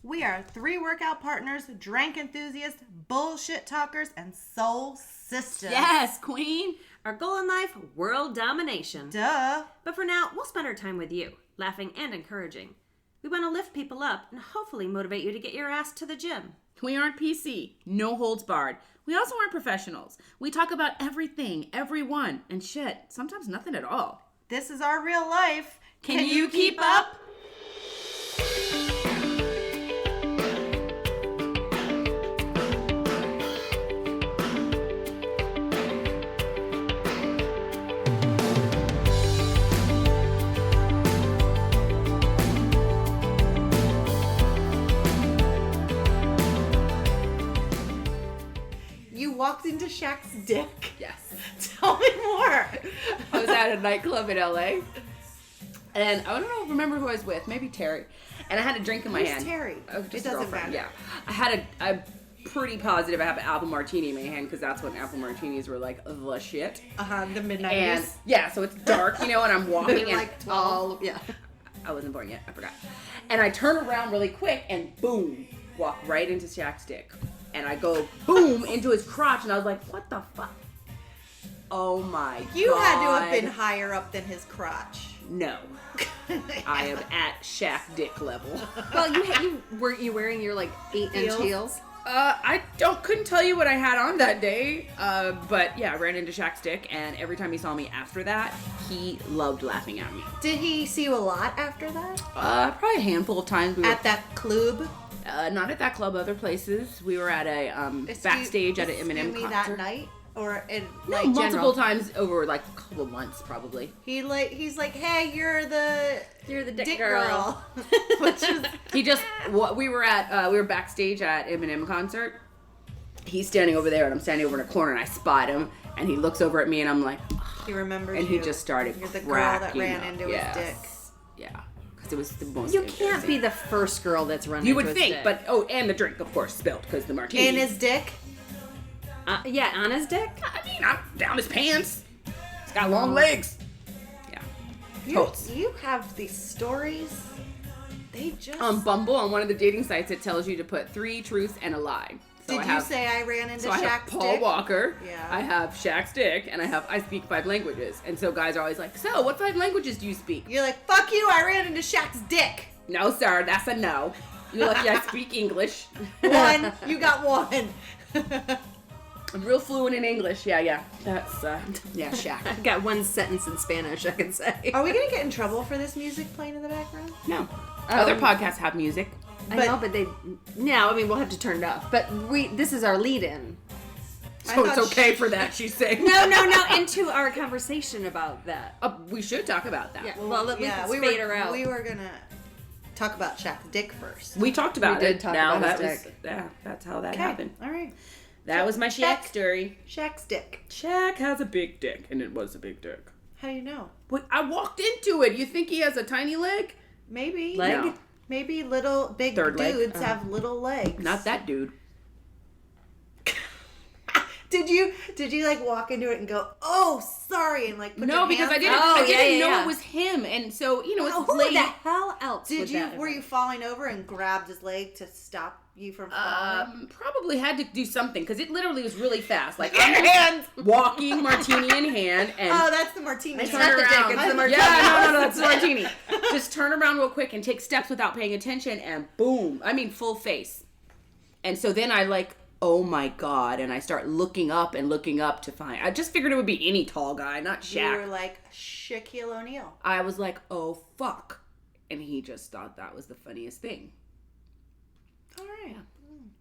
We are 3 workout partners, drank enthusiasts, bullshit talkers, and soul sisters. Yes, queen. Our goal in life, world domination. Duh. But for now, we'll spend our time with you, laughing and encouraging. We want to lift people up and hopefully motivate you to get your ass to the gym. We aren't PC, no holds barred. We also aren't professionals. We talk about everything, everyone, and shit, sometimes nothing at all. This is our real life. Can you keep up? You walked into Shaq's dick. Yes. Tell me more. I was at a nightclub in LA, and I don't remember who I was with, maybe Terry, and I had a drink in my Who's hand. Terry? Oh, just It a doesn't girlfriend, matter. Yeah. I had I'm pretty positive I have an apple martini in my hand because that's when apple martinis were like the shit. The mid-90s. And yeah, so it's dark, and I'm walking They're and like 12. Yeah. I wasn't born yet, I forgot. And I turn around really quick and boom, walk right into Shaq's dick. And I go boom into his crotch, and I was like, what the fuck? Oh my God. You had to have been higher up than his crotch. No. I am at Shaq dick level. Well, weren't you wearing your 8-inch heels? I couldn't tell you what I had on that day, but yeah, I ran into Shaq's dick, and every time he saw me after that, he loved laughing at me. Did he see you a lot after that? Probably a handful of times. We were, At that club? not at that club, other places. We were at a backstage at an Eminem concert. that night? Or in, No, multiple times over a couple of months, probably. he's like, hey, you're the dick girl. Which is we were backstage at Eminem concert. He's standing over there, and I'm standing over in a corner, and I spot him, and he looks over at me, and I'm like, he remembers and you. he just started You're the girl cracking that ran up. into Yes. his dick. Yeah, because it was the most. You can't be the first girl that's running You into would his think, dick. but and the drink, of course, spilled because the martini. In his dick? Yeah, on his dick? I mean, I'm down his pants. He's got long legs. Yeah. Totes. You have these stories. They just... On Bumble, on one of the dating sites, it tells you to put 3 truths and a lie. So Did you say I ran into So I have Shaq's Paul dick? Walker, Yeah. I have Shaq's dick, and I speak 5 languages. And so guys are always like, so what 5 languages do you speak? You're like, fuck you, I ran into Shaq's dick. No, sir, that's a no. You're lucky I speak English. One. You got one. I'm real fluent in English. Yeah. That's, yeah, Shaq. I've got one sentence in Spanish I can say. Are we going to get in trouble for this music playing in the background? No. Other podcasts have music. I know, but we'll have to turn it off. But this is our lead-in. So it's okay for that, she's saying. No, into our conversation about that. We should talk about that. Yeah, well, let me fade her out. We were going to talk about Shaq's dick first. We talked about We did it. talk now about that his was, yeah, that's how that Okay. happened. All right. That was my Shaq story. Shaq's dick. Shaq has a big dick, and it was a big dick. How do you know? Wait, I walked into it. You think he has a tiny leg? Maybe. Leg? No. Maybe little big Third leg. dudes have little legs. Not that dude. Did you walk into it and go, oh, sorry, and put No, your because hands I up? didn't know it was him, and so it's Who late. the hell else would that Were you falling over and grabbed his leg to stop you from falling? Probably had to do something because it literally was really fast. Like Hands. I'm walking, martini in hand, and Oh, that's the martini. It's turn not the dick, around. it's the martini. Yeah, no, that's the martini. Just turn around real quick and take steps without paying attention, and boom! I mean, full face. And so then I oh my God, and I start looking up to find. I just figured it would be any tall guy, not Shaq. You were like Shaquille O'Neal. I was like, oh fuck, and he just thought that was the funniest thing. All right.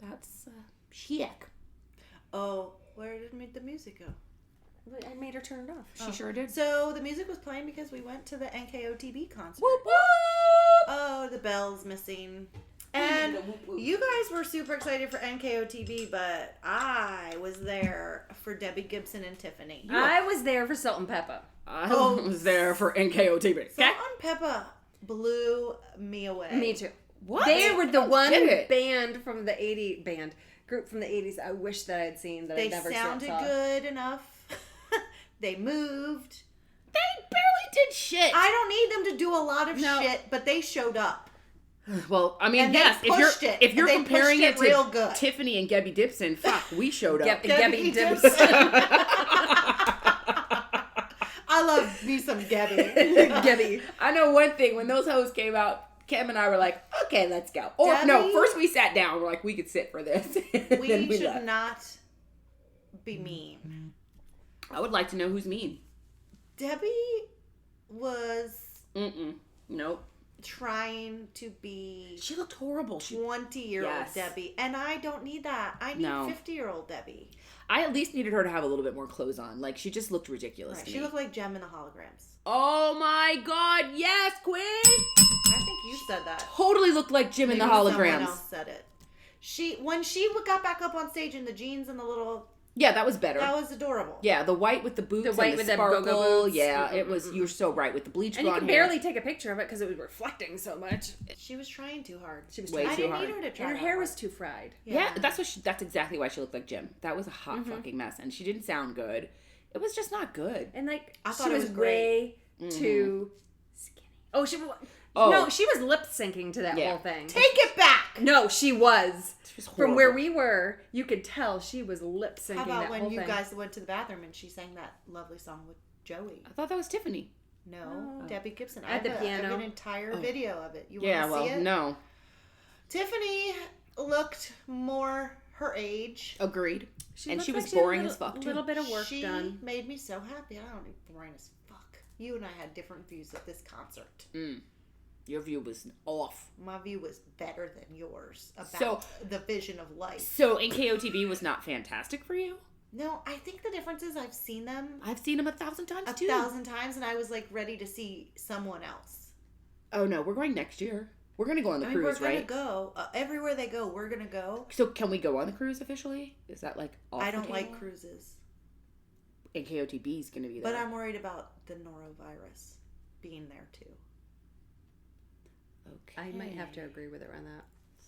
That's Shaq. Oh, where did the music go? I made her turn it off. She sure did. So the music was playing because we went to the NKOTB concert. Whoop whoop! Oh, the bell's missing. And you guys were super excited for NKOTB, but I was there for Debbie Gibson and Tiffany. I was there for Salt and Peppa. I was there for NKOTB. Salt and Peppa blew me away. Me too. What? They were the one get it. band from the 80s group from the 80s I wish that I'd seen that They I never sounded saw. good enough. They moved. They barely did shit. I don't need them to do a lot of No. shit, but they showed up. Well, I mean, And yes, they pushed it. if you're They comparing pushed it it real to good. Tiffany and Gabby Dibson, fuck, we showed up. Gabby Gabby Dibson. I love me some Gabby. Gabby. I know one thing, when those hoes came out, Cam and I were like, okay, let's go. Or no, Debbie? first we sat down, we're like, we could sit for this. And We then should left. not be mean. I would like to know who's mean. Debbie was Nope. trying to be She looked horrible. 20-year-old Yes. Debbie, and I don't need that. I need No. 50-year-old Debbie. I at least needed her to have a little bit more clothes on. Like, she just looked ridiculous Right. to She me. looked like Gem in the holograms. Oh my god, yes, Quinn! I think you said that. Totally looked like Jim in the Maybe Someone holograms. else said it. When she got back up on stage in the jeans and the little, Yeah, that was better. that was adorable. Yeah, the white with the boots The white and the with the sparkle. go-go boots. Yeah, it was. You were so right with the bleach And you blonde could hair. barely take a picture of it because it was reflecting so much. She was trying too hard. She was Way trying. too I didn't hard. need her to try. And her that hair hard. was too fried. Yeah, that's exactly why she looked like Jim. That was a hot fucking mess, and she didn't sound good. It was just not good. And like, I thought she it was was great. way too skinny. Oh, Oh. no, she was lip syncing to that Yeah. whole thing. Take it back. No, she was. She was From horrible. where we were, you could tell she was lip syncing How that about whole when you thing. guys went to the bathroom and she sang that lovely song with Joey? I thought that was Tiffany. No, Debbie Gibson. At the I piano. have an entire video of it. You Yeah, want to well, see it? no. Tiffany looked more her age. Agreed. And looked she was like had a boring little- as fuck, too. little bit of work She done. made me so happy. I don't need boring as fuck. You and I had different views of this concert. Your view was off. My view was better than yours about So- the vision of life. So, NKOTB was not fantastic for you? No, I think the difference is I've seen them I've seen them 1,000 times, 1,000 times, and I was like ready to see someone else. Oh, no, we're going next year. We're going to go on the I mean, cruise, we're gonna right? go everywhere they go. We're gonna go. So, can we go on the cruise officially? Is that like off I the don't like table? cruises, NKOTB is going to be there. but I'm worried about the norovirus being there too. Okay. I might have to agree with her on that.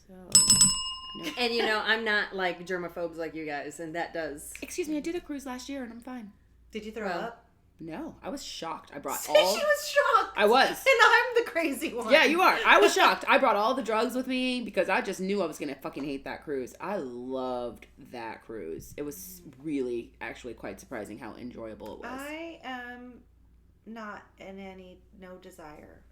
So, And you know, I'm not like germaphobes like you guys, and that does. excuse me, I did a cruise last year and I'm fine. Did you throw Well, up? No, I was shocked. I brought She all. was shocked. I was. And I'm the crazy one. Yeah, you are. I was shocked. I brought all the drugs with me because I just knew I was going to fucking hate that cruise. I loved that cruise. It was really, actually quite surprising how enjoyable it was. I am not in no desire.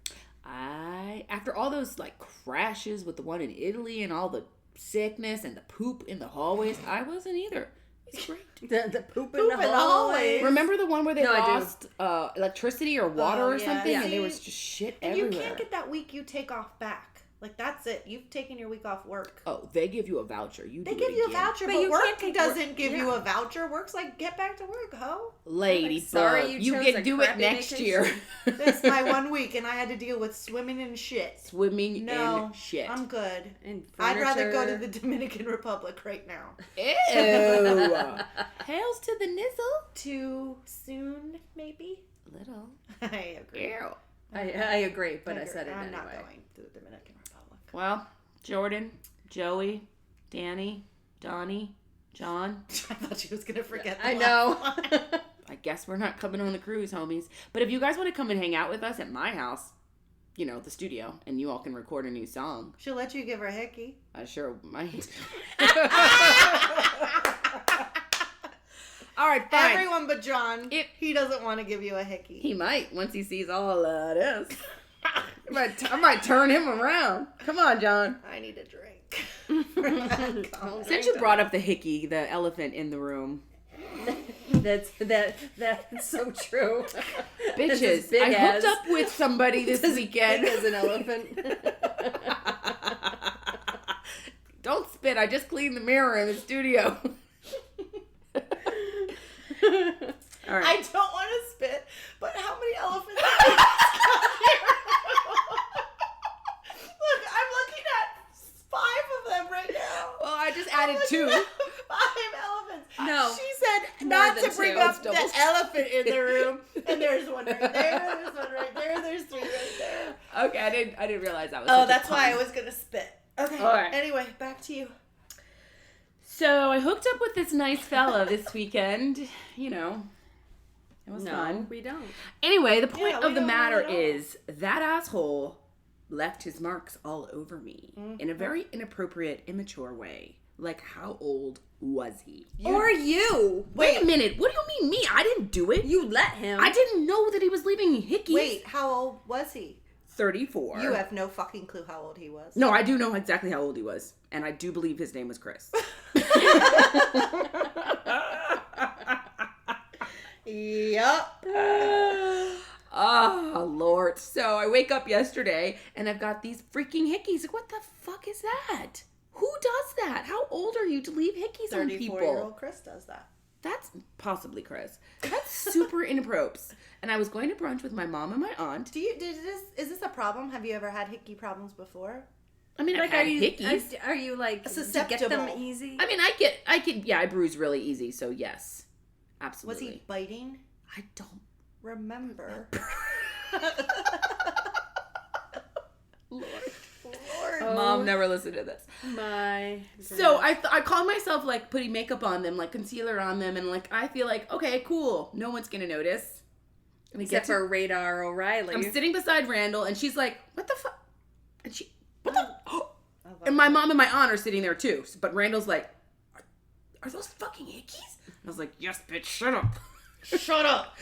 After all those like crashes with the one in Italy and all the sickness and the poop in the hallways, I wasn't either. It's great. The poop in Poop the in the hallway. hallway. Remember the one where they No, I do. lost electricity or water Oh, or yeah. something, Yeah. and there was just shit And everywhere. you can't get that week you take off back. Like, that's it. You've taken your week off work. Oh, they give you a voucher. You They do give it you a again. voucher, But but you work can't take doesn't work- give yeah. you a voucher. Work's like, get back to work, ho. Lady, Sorry you chose can a do it crappy next vacation. year. That's my 1 week, and I had to deal with swimming in shit. Swimming No, in shit. I'm good. And I'd rather go to furniture. the Dominican Republic right now. Ew. Hails to the nizzle. Too soon, maybe? Little. I agree. Ew. I agree, but I said it I'm anyway. not going to the Dominican Republic. Well, Jordan, Joey, Danny, Donnie, John. I thought she was going to forget the I last know. one. I guess we're not coming on the cruise, homies. But if you guys want to come and hang out with us at my house, you know, the studio, and you all can record a new song, She'll let you give her a hickey. I sure might. All right, fine. Everyone but John. He doesn't want to give you a hickey. He might once he sees all of this. I might turn him around. Come on, John. I need a drink. Since you brought up the hickey, the elephant in the room, That's so true. bitches, It's as big I hooked as- up with somebody this Big weekend. as an elephant. Don't spit. I just cleaned the mirror in the studio. All right. I don't want to spit, but how many elephants? Look, I'm looking at 5 of them right now. Well, I just added I'm looking 2. at 5 elephants. No. She said More not than to bring 2. up It's doubles. the elephant in the room. And there's one right there. There's one right there. There's 3 right there. Okay, I didn't realize that was. Oh, such a that's why I pun. was gonna spit. Okay. All right. Anyway, back to you. So I hooked up with this nice fella this weekend. You know, it was No, fun. we don't. Anyway, the point Yeah, we of the don't matter know. is that asshole left his marks all over me in a very inappropriate, immature way. Like, how old was he? Or you. Wait a minute. What do you mean me? I didn't do it. You let him. I didn't know that he was leaving hickeys. Wait, how old was he? 34. You have no fucking clue how old he was. No, I do know exactly how old he was. And I do believe his name was Chris. Yup. Oh, Lord. So I wake up yesterday and I've got these freaking hickeys. Like, what the fuck is that? Who does that? How old are you to leave hickeys on people? 34-year-old Chris does that. That's possibly Chris. That's super inappropriate. And I was going to brunch with my mom and my aunt. Is this a problem? Have you ever had hickey problems before? I mean, like, I've had hickeys. Are you like susceptible? To get them easy? I mean, I bruise really easy. So yes, absolutely. Was he biting? I don't remember. Lord. Oh, Mom never listened to this. My. So I call myself like putting makeup on them, like concealer on them, and like I feel like, okay, cool, no one's gonna notice. And except for Radar O'Reilly. I'm sitting beside Randall, and she's like, "What the fuck?" And she, "What the?" And my mom and my aunt are sitting there too. But Randall's like, "Are those fucking hickeys?" I was like, "Yes, bitch, shut up." Shut up.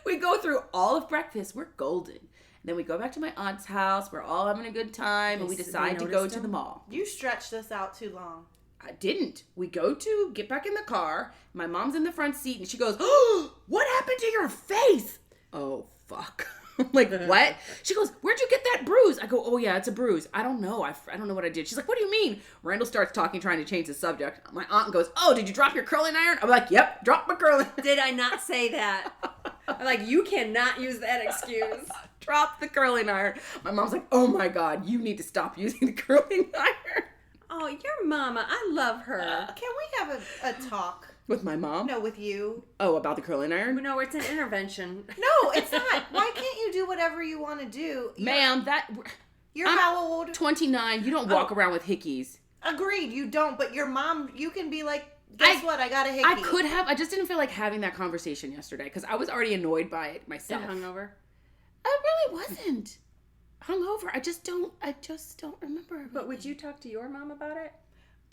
We go through all of breakfast. We're golden. And then we go back to my aunt's house. We're all having a good time. And we decide to go to the mall. You stretched this out too long. I didn't. We go to get back in the car. My mom's in the front seat. And she goes, "Oh, what happened to your face?" Oh, fuck. I'm like, what? She goes, "Where'd you get that bruise?" I go, "Oh, yeah, it's a bruise. I don't know. I don't know what I did." She's like, "What do you mean?" Randall starts talking, trying to change the subject. My aunt goes, "Oh, did you drop your curling iron?" I'm like, "Yep, drop my curling iron." Did I not say that? I'm like, you cannot use that excuse. Drop the curling iron. My mom's like, "Oh, my God, you need to stop using the curling iron." Oh, your mama. I love her. Can we have a talk? With my mom? No, with you. Oh, about the curling iron? No, it's an intervention. No, it's not. Why can't you do whatever you want to do? Ma'am, You're how old? 29. You don't walk around with hickeys. Agreed, you don't. But your mom, you can be like, guess what? I got a hickey. I could have. I just didn't feel like having that conversation yesterday because I was already annoyed by it myself. And hungover? I really wasn't hungover. I just don't remember everything. But would you talk to your mom about it?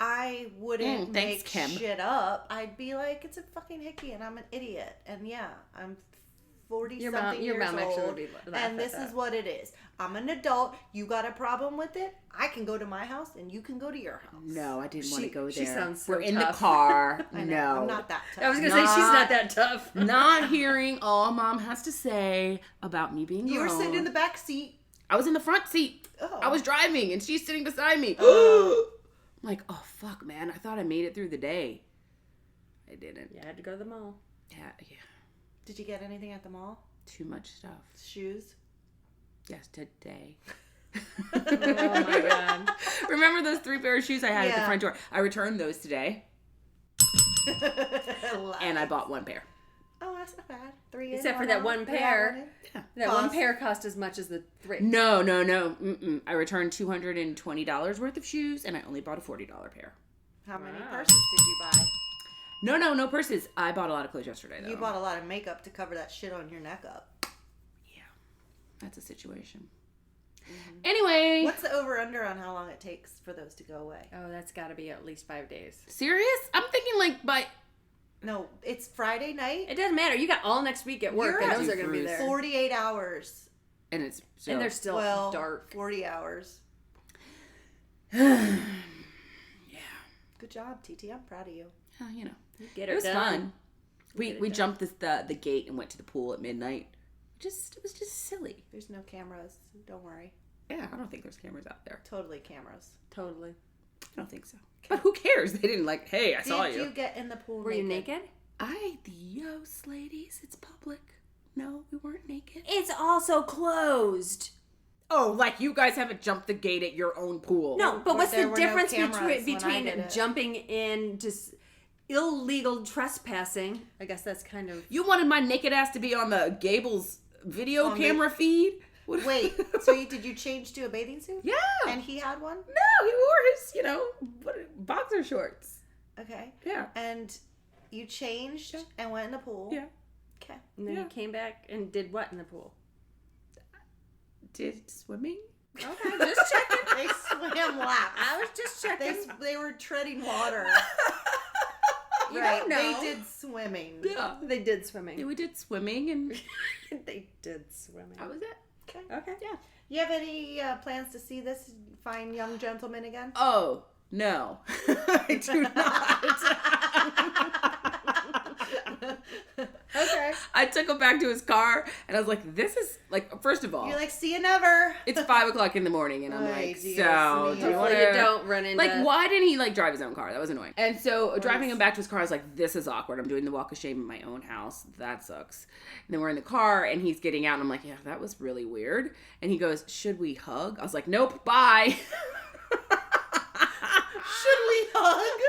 I wouldn't make Kim. shit up. I'd be like, it's a fucking hickey and I'm an idiot. And yeah, I'm 40-something years mom actually old. would be And this is what it is. I'm an adult. You got a problem with it? I can go to my house and you can go to your house. No, I didn't want to go there. She sounds so We're in tough. the car. I know. No. I'm not that tough. I was going to say, she's not that tough. Not hearing all Mom has to say about me being You were grown. sitting in the back seat. I was in the front seat. Oh. I was driving and she's sitting beside me. I'm like, oh, fuck, man. I thought I made it through the day. I didn't. Yeah, I had to go to the mall. Yeah. Did you get anything at the mall? Too much stuff. Shoes? Yes, today. Oh, my God. Remember those 3 pair of shoes I had at the front door? I returned those today. And I bought 1 pair. Oh, that's not bad. 3 Except for that one pair. Yeah. That one pair cost as much as the 3. No. Mm-mm. I returned $220 worth of shoes, and I only bought a $40 pair. How many purses did you buy? No purses. I bought a lot of clothes yesterday, though. You bought a lot of makeup to cover that shit on your neck up. Yeah. That's a situation. Mm-hmm. Anyway. What's the over-under on how long it takes for those to go away? Oh, that's got to be at least 5 days. Serious? I'm thinking like by... No, it's Friday night. It doesn't matter. You got all next week at work, You're and at those are going to be there. 48 hours. And it's... So, and they're still dark. 40 hours. yeah. Good job, TT. I'm proud of you. You know. Get It was done. fun. We jumped the gate and went to the pool at midnight. It was just silly. There's no cameras. Don't worry. Yeah, I don't think there's cameras out there. Totally cameras. Totally. I don't think so. But who cares? They didn't like, hey, I saw you. Did you get in the pool Were you naked? Adios, ladies. It's public. No, we weren't naked. It's also closed. Oh, like you guys haven't jumped the gate at your own pool. No, but what's there the were no difference cameras when I between did it. jumping in just illegal trespassing? I guess that's kind of... You wanted my naked ass to be on the Gables video camera feed? What? Wait, so did you change to a bathing suit? Yeah. And he had one? No, he wore his, boxer shorts. Okay. Yeah. And you changed and went in the pool? Yeah. Okay. And then you came back and did what in the pool? Did swimming. Okay, just checking. They swam laps. I was just checking. They were treading water. You Right. don't know. They did swimming. Yeah. They did swimming. Yeah, we did swimming and They did swimming. that was it. Okay. Okay. Yeah. You have any plans to see this fine young gentleman again? Oh, no. I do not. Okay. I took him back to his car and I was like, this is like, first of all, You're like, see you never. it's 5:00 in the morning and I'm Ay, like, Dios so mío. do you Hopefully want you to don't run into... like, why didn't he like drive his own car? That was annoying. And so driving him back to his car, I was like, this is awkward. I'm doing the walk of shame in my own house. That sucks. And then we're in the car and he's getting out and I'm like, yeah, that was really weird. And he goes, should we hug? I was like, nope, bye. Should we hug?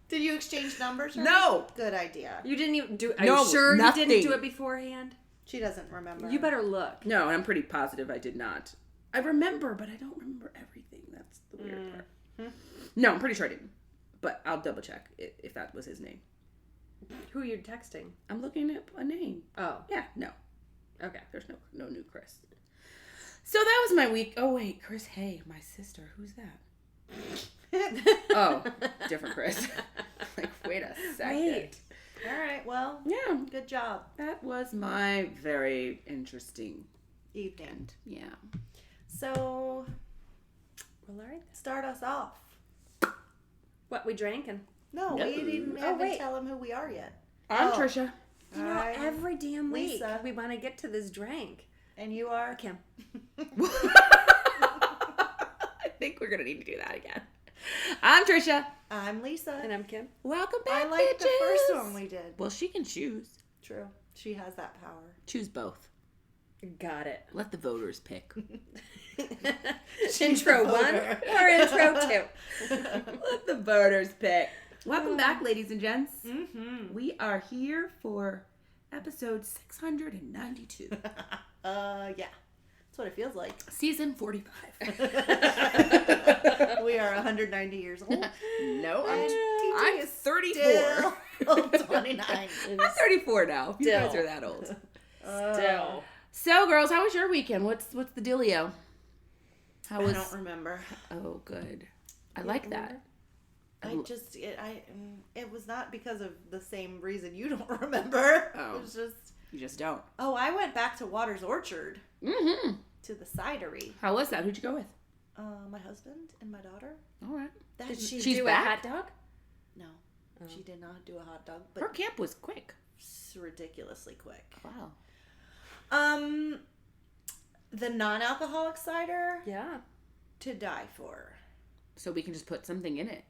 Did you exchange numbers? Or No. Good idea. You didn't even do... Are No, you sure nothing. you didn't do it beforehand? She doesn't remember. You better look. No, and I'm pretty positive I did not. I remember, but I don't remember everything. That's the weird part. No, I'm pretty sure I didn't. But I'll double check if that was his name. Who are you texting? I'm looking at a name. Oh, Yeah, no. okay. There's no new Chris. So that was my week. Oh, wait, Chris Hay, my sister. Who's that? Oh, different Chris. Like, wait a second. Wait. All right. Well, Yeah, good job. that was my very interesting Evening. end. Yeah. So, Well, all right. start us off. What, we drank and... No, No. we didn't Oh, even wait. tell him who we are yet. I'm Oh. Trisha. You know, I'm every damn week Lisa. we want to get to this drink. And you are? Kim. I think we're gonna need to do that again. I'm Trisha. I'm Lisa. And I'm Kim. Welcome back, I like the first bitches. one we did. Well, she can choose. True. She has that power. Choose both. Got it. Let the voters pick. Intro 1 or intro 2? Let the voters pick. Welcome back, ladies and gents. Mm-hmm. We are here for episode 692, Yeah. That's what it feels like. season 45. We are 190 years old. No, And TT I'm is 34. still 29. I'm 34 now. You guys Still. are that old. Still. So, girls, how was your weekend? What's the dealio? How I was? don't remember. Oh, good. I like that. It was not because of the same reason you don't remember. Oh. It was just, You just don't. I went back to Waters Orchard Mm-hmm. to the cidery. How was that? Who'd you go with? My husband and my daughter. All right. That Did she She's do back? a hot dog? No, Oh. she did not do a hot dog, Her but camp was quick. it's ridiculously quick. Wow. The non-alcoholic cider Yeah. to die for. So we can just put something in it.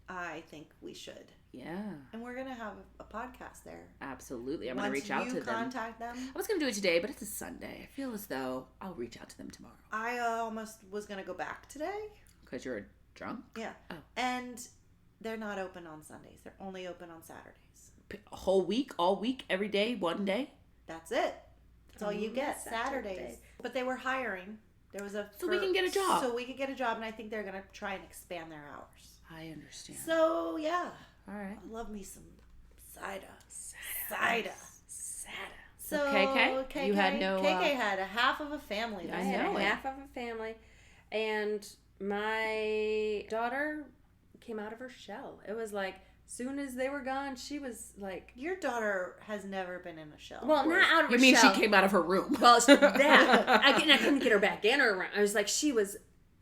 I think we should, Yeah, and we're gonna have a podcast there. absolutely. I'm going to Once reach out you to them. contact them. I was going to do it today, but it's a Sunday. I feel as though I'll reach out to them tomorrow. I almost was gonna go back today. Because you're drunk? Yeah, Oh. and they're not open on Sundays. They're only open on Saturdays. A whole week? All week? Every day? One day? That's it. That's all you Only get. Saturday. Saturdays. But they were hiring. There was So we can get a job. So we could get a job, and I think they're gonna try and expand their hours. I understand. So yeah, All right. I love me some cider. Cider. So KK? You had no, KK had a half of a family. I I this had know a it. half of a family, and my daughter came out of her shell. It was like, soon as they were gone, she was like, Your daughter has never been in a shell. well, not out of You her mean shell. she came out of her room? Well, that I couldn't get her back in her room. I was like, she was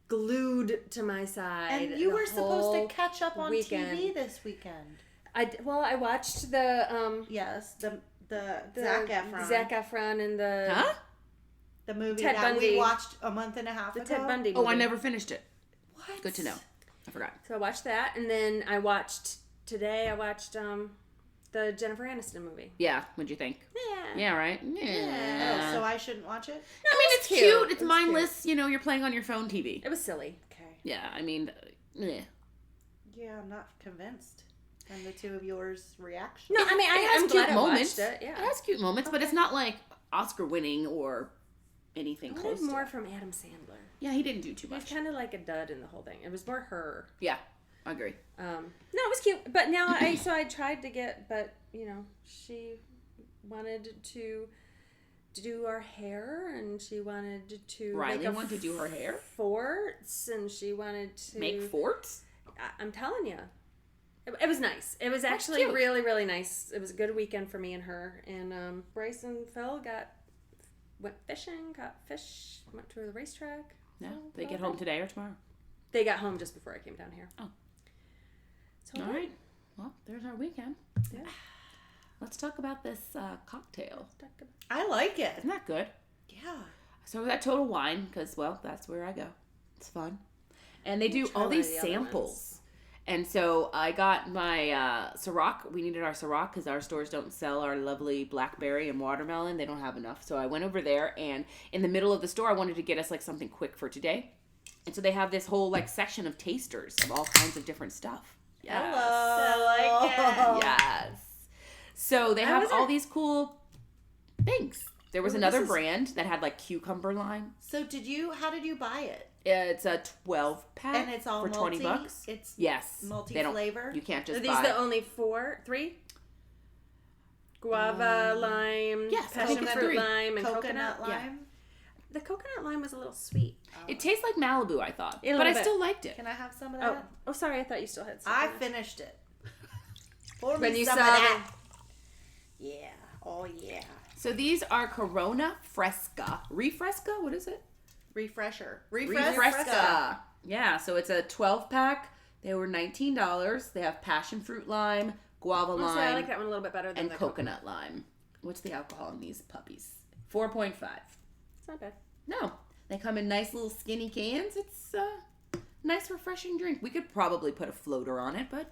glued to my side. and you the were supposed whole to catch up on weekend. TV this weekend. I watched the Yes, the Zac Efron. Zac Efron and the Huh? The movie Ted that Bundy. we watched a month and a half the ago. Ted Bundy. Oh, I movie. never finished it. What? Good to know. I forgot. So I watched that, and then I watched the Jennifer Aniston movie. Yeah. What'd you think? Yeah. Yeah, right? Oh, Yeah. so I shouldn't watch it? I mean, it's cute. cute. It's It was mindless. You know, you're playing on your phone TV. It was silly. Okay. Yeah, I mean, yeah. Yeah, I'm not convinced. And the two of yours reaction. No, I mean, It has I'm cute glad moments. I watched it. It Yeah. has cute moments, but it's not like Oscar winning or anything I close wanted to more it. from Adam Sandler. Yeah, he didn't do too He was much. kind of like a dud in the whole thing. It was more her. Yeah, I agree. No, it was cute. But now I tried to get, but you know, she wanted to do our hair, and she wanted to Riley wanted to do her hair? Forts, and she wanted to... Make forts? I'm telling you. It was nice. It was actually cute. really, really nice. It was a good weekend for me and her. And Bryce and Phil went fishing, caught fish, went to the racetrack. No, they get home today or tomorrow? They got home just before I came down here. Oh. So all right. Well, there's our weekend. Yeah. Let's talk about this cocktail. I like it. Isn't that good? Yeah. So that Total Wine, because, well, that's where I go. It's fun. And they do try all one of these the other samples. ones. And so I got my Ciroc. We needed our Ciroc because our stores don't sell our lovely blackberry and watermelon. They don't have enough. So I went over there, and in the middle of the store, I wanted to get us like something quick for today. And so they have this whole like section of tasters of all kinds of different stuff. Yes. Hello. I like it. Yes. So they have all these cool things. There was another brand that had like cucumber lime. So how did you buy it? It's a 12-pack And it's all for $20. It's Yes. multi-flavor. You can't just Are these buy. the only three? Guava, lime, yes, I passion think it's fruit 3. lime, and coconut coconut. lime. The coconut lime was a little sweet. It tastes like Malibu, I thought. A little But I bit. still liked it. Can I have some of that? Oh, sorry. I thought you still had some. I finished it. Pour When me you some saw of that. Yeah. Oh, yeah. So these are Corona Fresca. Refresca? What is it? Refresher. Refresca. Yeah, so it's a 12-pack. They were $19. They have passion fruit lime, guava Honestly, lime, I like that one a little bit better than and the coconut lime. What's the alcohol in these puppies? 4.5. It's not bad. No. They come in nice little skinny cans. It's a nice, refreshing drink. We could probably put a floater on it, but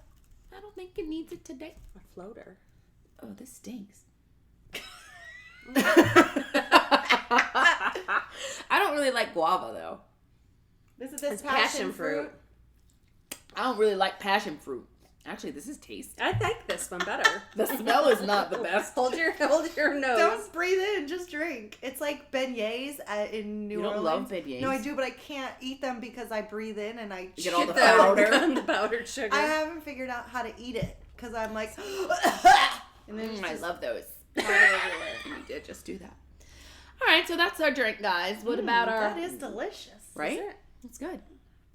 I don't think it needs it today. A floater. Oh, this stinks. I don't really like guava, though. This is It's passion fruit. I don't really like passion fruit. Actually, this is tasty. I like this one better. The smell is not the best. Hold your nose. Don't breathe in, just drink. It's like beignets in New Orleans. You don't love beignets? No, I do, but I can't eat them because I breathe in and I You get all the shit them. powder. The powdered sugar. I haven't figured out how to eat it because I'm like, and then it's I just love those. powder everywhere. We did just do that. All right, so that's our drink, guys. What about our... That is delicious. Right? Is it? It's good.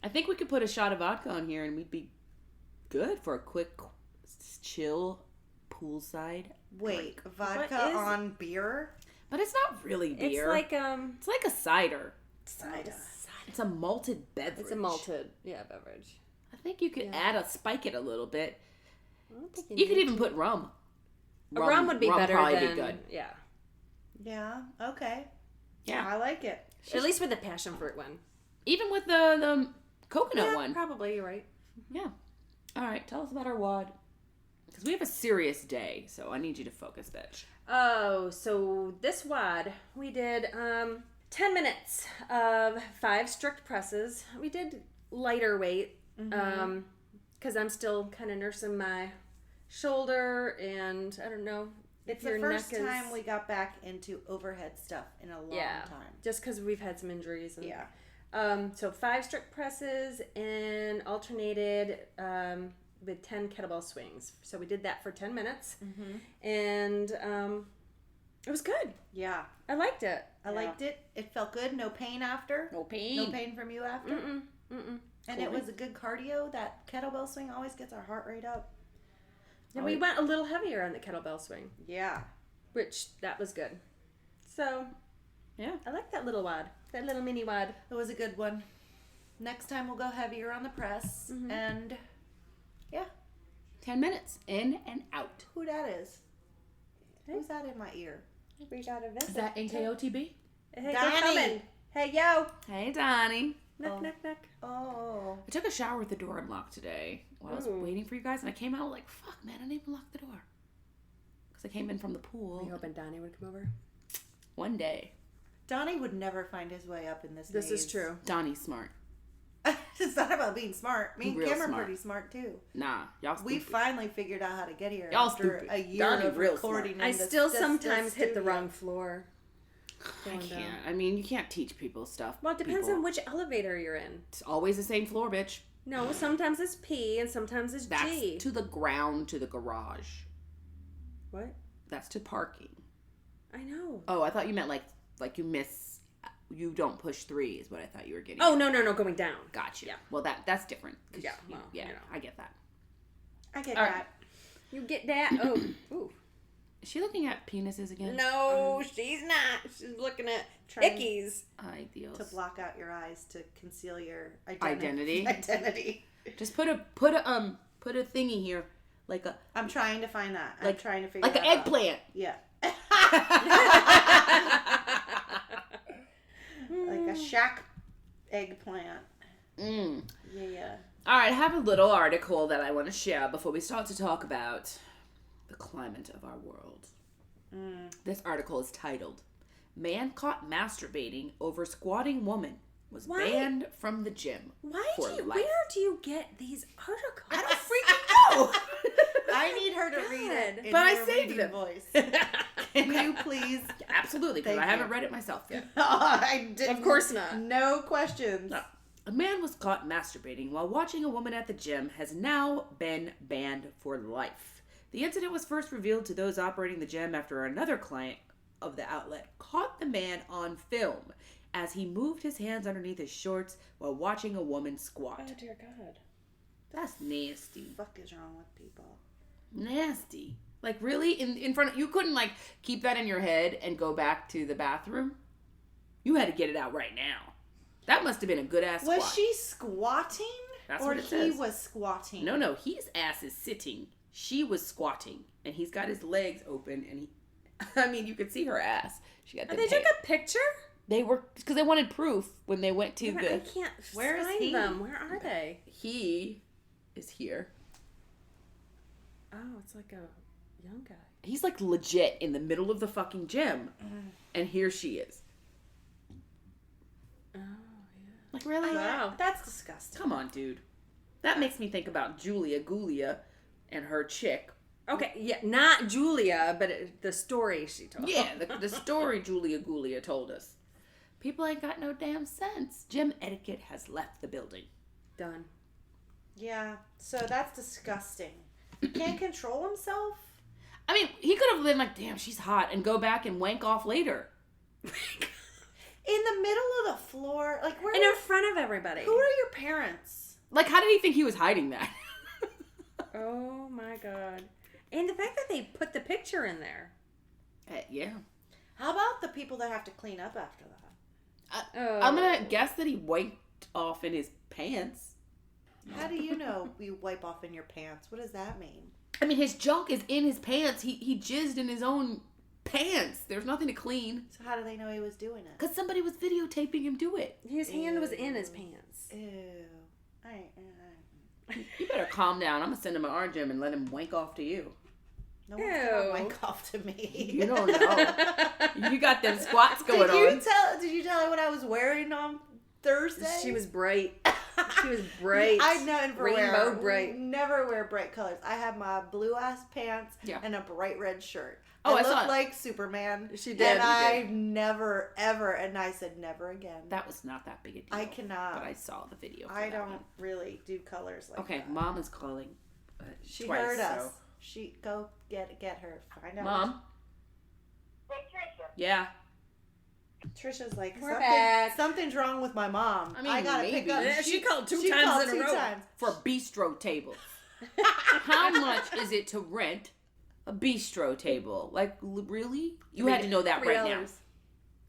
I think we could put a shot of vodka on here and we'd be good for a quick, chill, poolside Wait, drink. vodka is- on beer? But it's not really beer. It's like It's like a cider. Cider. It's a malted beverage. it's a malted beverage. I think you could spike it a little bit. I don't think You could need even to. put rum. Rum would be better probably than be good. yeah. Yeah, okay. Yeah. I like it. At least with the passion fruit one. Even with the coconut one. Probably you're right. Yeah. All right, tell us about our WOD. Because we have a serious day, so I need you to focus, bitch. Oh, so this WOD, we did 10 minutes of 5 strict presses. We did lighter weight because I'm still kind of nursing my shoulder, and I don't know if It's your the first neck is... time we got back into overhead stuff in a long time. just because we've had some injuries. And, Yeah. So 5 strict presses and alternated with 10 kettlebell swings. So we did that for 10 minutes. And it was good. Yeah. I liked it. I liked it. It felt good. No pain after. No pain. No pain from you after. Mm-mm. And it was a good cardio. That kettlebell swing always gets our heart rate up. And we went a little heavier on the kettlebell swing, Yeah. which that was good. So, Yeah. I like that little WOD, that little mini WOD. It was a good one. Next time we'll go heavier on the press. And yeah. 10 minutes, in and out. Who that is? Who's that in my ear? We got a visit. Is that NKOTB? Hey, Donnie. they're coming. Hey, yo. Hey, Donnie. Knock, knock, knock. Oh. I took a shower with the door unlocked today while I was Ooh. waiting for you guys, and I came out like, fuck, man, I didn't even lock the door. Because I came in from the pool. Were you hoping Donnie would come over? One day. Donnie would never find his way up in this This maze. is true. Donnie's smart. It's not about being smart. Me and Real Kim are smart. pretty smart too. Nah, y'all stupid. We finally figured out how to get here Y'all after stupid. a year Donnie of real recording. I in the still st- sometimes hit the studio. wrong floor. I Going down. can't. I mean, you can't teach people stuff. Well, it depends people. on which elevator you're in. It's always the same floor, bitch. No, sometimes it's P and sometimes it's That's G. to the ground to the garage. What? That's to parking. I know. Oh, I thought you meant like you don't push 3 is what I thought you were getting. Oh, no, going down. Gotcha. Yeah. Well, that's different. Yeah, well, I get that. I get All that. right. You get that? Oh, ooh. Is she looking at penises again? No, she's not. She's looking at ickies. Ay, Dios. To block out your eyes to conceal your Identity. Identity. Just put a thingy here, like a I'm trying to find that. I'm like trying to figure like that an eggplant. out. Yeah. Like a shack eggplant. Mm. Yeah. All right, I have a little article that I want to share before we start to talk about the climate of our world. This article is titled, "Man Caught Masturbating Over Squatting Woman Was Banned from the Gym for Life." Where do you get these articles? I don't freaking know. I need her to read it in But I her saved reading them. voice. Can you please? Absolutely, because Thank I haven't you. read it myself yet. I didn't. Of course not. No questions. No. A man was caught masturbating while watching a woman at the gym has now been banned for life. The incident was first revealed to those operating the gym after another client of the outlet caught the man on film as he moved his hands underneath his shorts while watching a woman squat. Oh, dear God. That's nasty. What the fuck is wrong with people? Nasty. Like, really? In front of... You couldn't, like, keep that in your head and go back to the bathroom? You had to get it out right now. That must have been a good-ass squat. Was she squatting? That's or what it he says. was squatting? No, his ass is sitting. She was squatting. And he's got his legs open and he... I mean, you could see her ass. She got the They took a picture? They were... Because they wanted proof when they went to I the... can't Where is find he? them. Where are they? He is here. Oh, it's like a young guy. He's like legit in the middle of the fucking gym. And here she is. Oh, yeah. Like, really? Wow. That's disgusting. Come on, dude. That makes me think about Julia Gulia and her chick. Okay, yeah, not Julia, but the story she told. Yeah, the story Julia Gulia told us. People ain't got no damn sense. Gym etiquette has left the building. Done. Yeah, so that's disgusting. He can't control himself? I mean, he could have been like, damn, she's hot, and go back and wank off later. In the middle of the floor? Like, where? And in front of everybody. Who are your parents? Like, how did he think he was hiding that? Oh, my God. And the fact that they put the picture in there. Yeah. How about the people that have to clean up after that? I'm going to guess that he wiped off in his pants. How do you know you wipe off in your pants? What does that mean? I mean, his junk is in his pants. He jizzed in his own pants. There's nothing to clean. So how do they know he was doing it? Because somebody was videotaping him do it. His hand was in his pants. Ew. You better calm down. I'm going to send him to our gym and let him wank off to you. No one's gonna wank off to me. You don't know. You got them squats going on. Did you tell her what I was wearing on Thursday? She was bright. She was bright. I never Rainbow wear bright. Never wear bright colors. I have my blue ass pants Yeah. and a bright red shirt. Oh, I I saw look it. like Superman. She did. And You I did. never ever, and I said never again. That was not that big a deal. I cannot. But I saw the video. For I that don't one. really do colors like Okay, that. Mom is calling. She twice, heard us. so- She go get her. Find out. Mom? Yeah. Trisha's like We're back. something's wrong with my mom. I mean, I gotta maybe. pick up. Yeah, she called two she times called in a two row. times. For bistro tables. How much is it to rent a bistro table? Like, really? You had to know that right now. $3.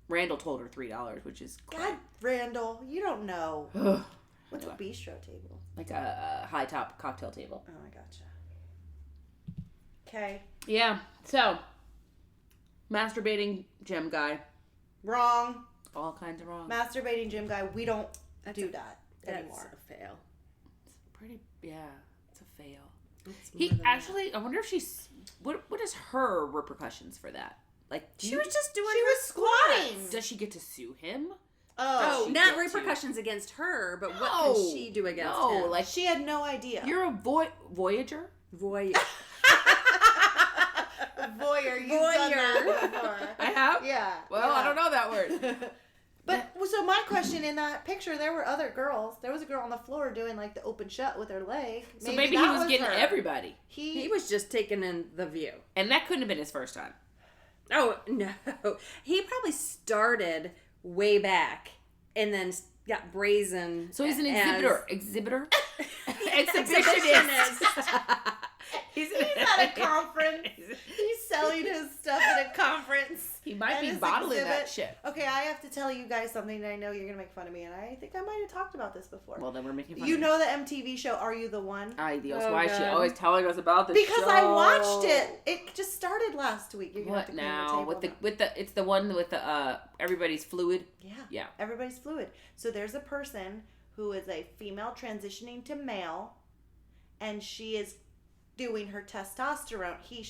Randall told her $3, which is God, Randall, you don't know. Ugh. What's a bistro table? Like a high top cocktail table. Oh, I gotcha. Okay. Yeah. So, masturbating gym guy. Wrong. All kinds of wrong. Masturbating gym guy, we don't do that That's anymore. a fail. It's pretty. Yeah. It's a fail. It's He more than actually. I wonder if she's. What is her repercussions for that? Like, She was just doing She her was squatting. squats. Does she get to sue him? Oh, she not get repercussions against her, but what No. can she do against No, him? like she had no idea. you're a voyager. Voy. Voyeur. You've done that Voyeur. before. I have. Yeah. Well, yeah. I don't know that word. But so my question in that picture, there were other girls. There was a girl on the floor doing like the open shut with her leg. So maybe he that was getting her. everybody, He was just taking in the view. and that couldn't have been his first time. Oh, no. He probably started way back and then got brazen. So he's an exhibitor? Exhibitionist. He's at a conference. He's selling his stuff at a conference. He might be bottling that shit. Okay, I have to tell you guys something that I know you're going to make fun of me, and I think I might have talked about this before. Well, then we're making fun You of know the MTV show, Are You the One? Ay, Dios, why is she always telling us about this because show? I watched it. It just started last week. You're What now? With the it's the one with the everybody's fluid? Yeah. Everybody's fluid. So there's a person who is a female transitioning to male, and she is doing her testosterone. He,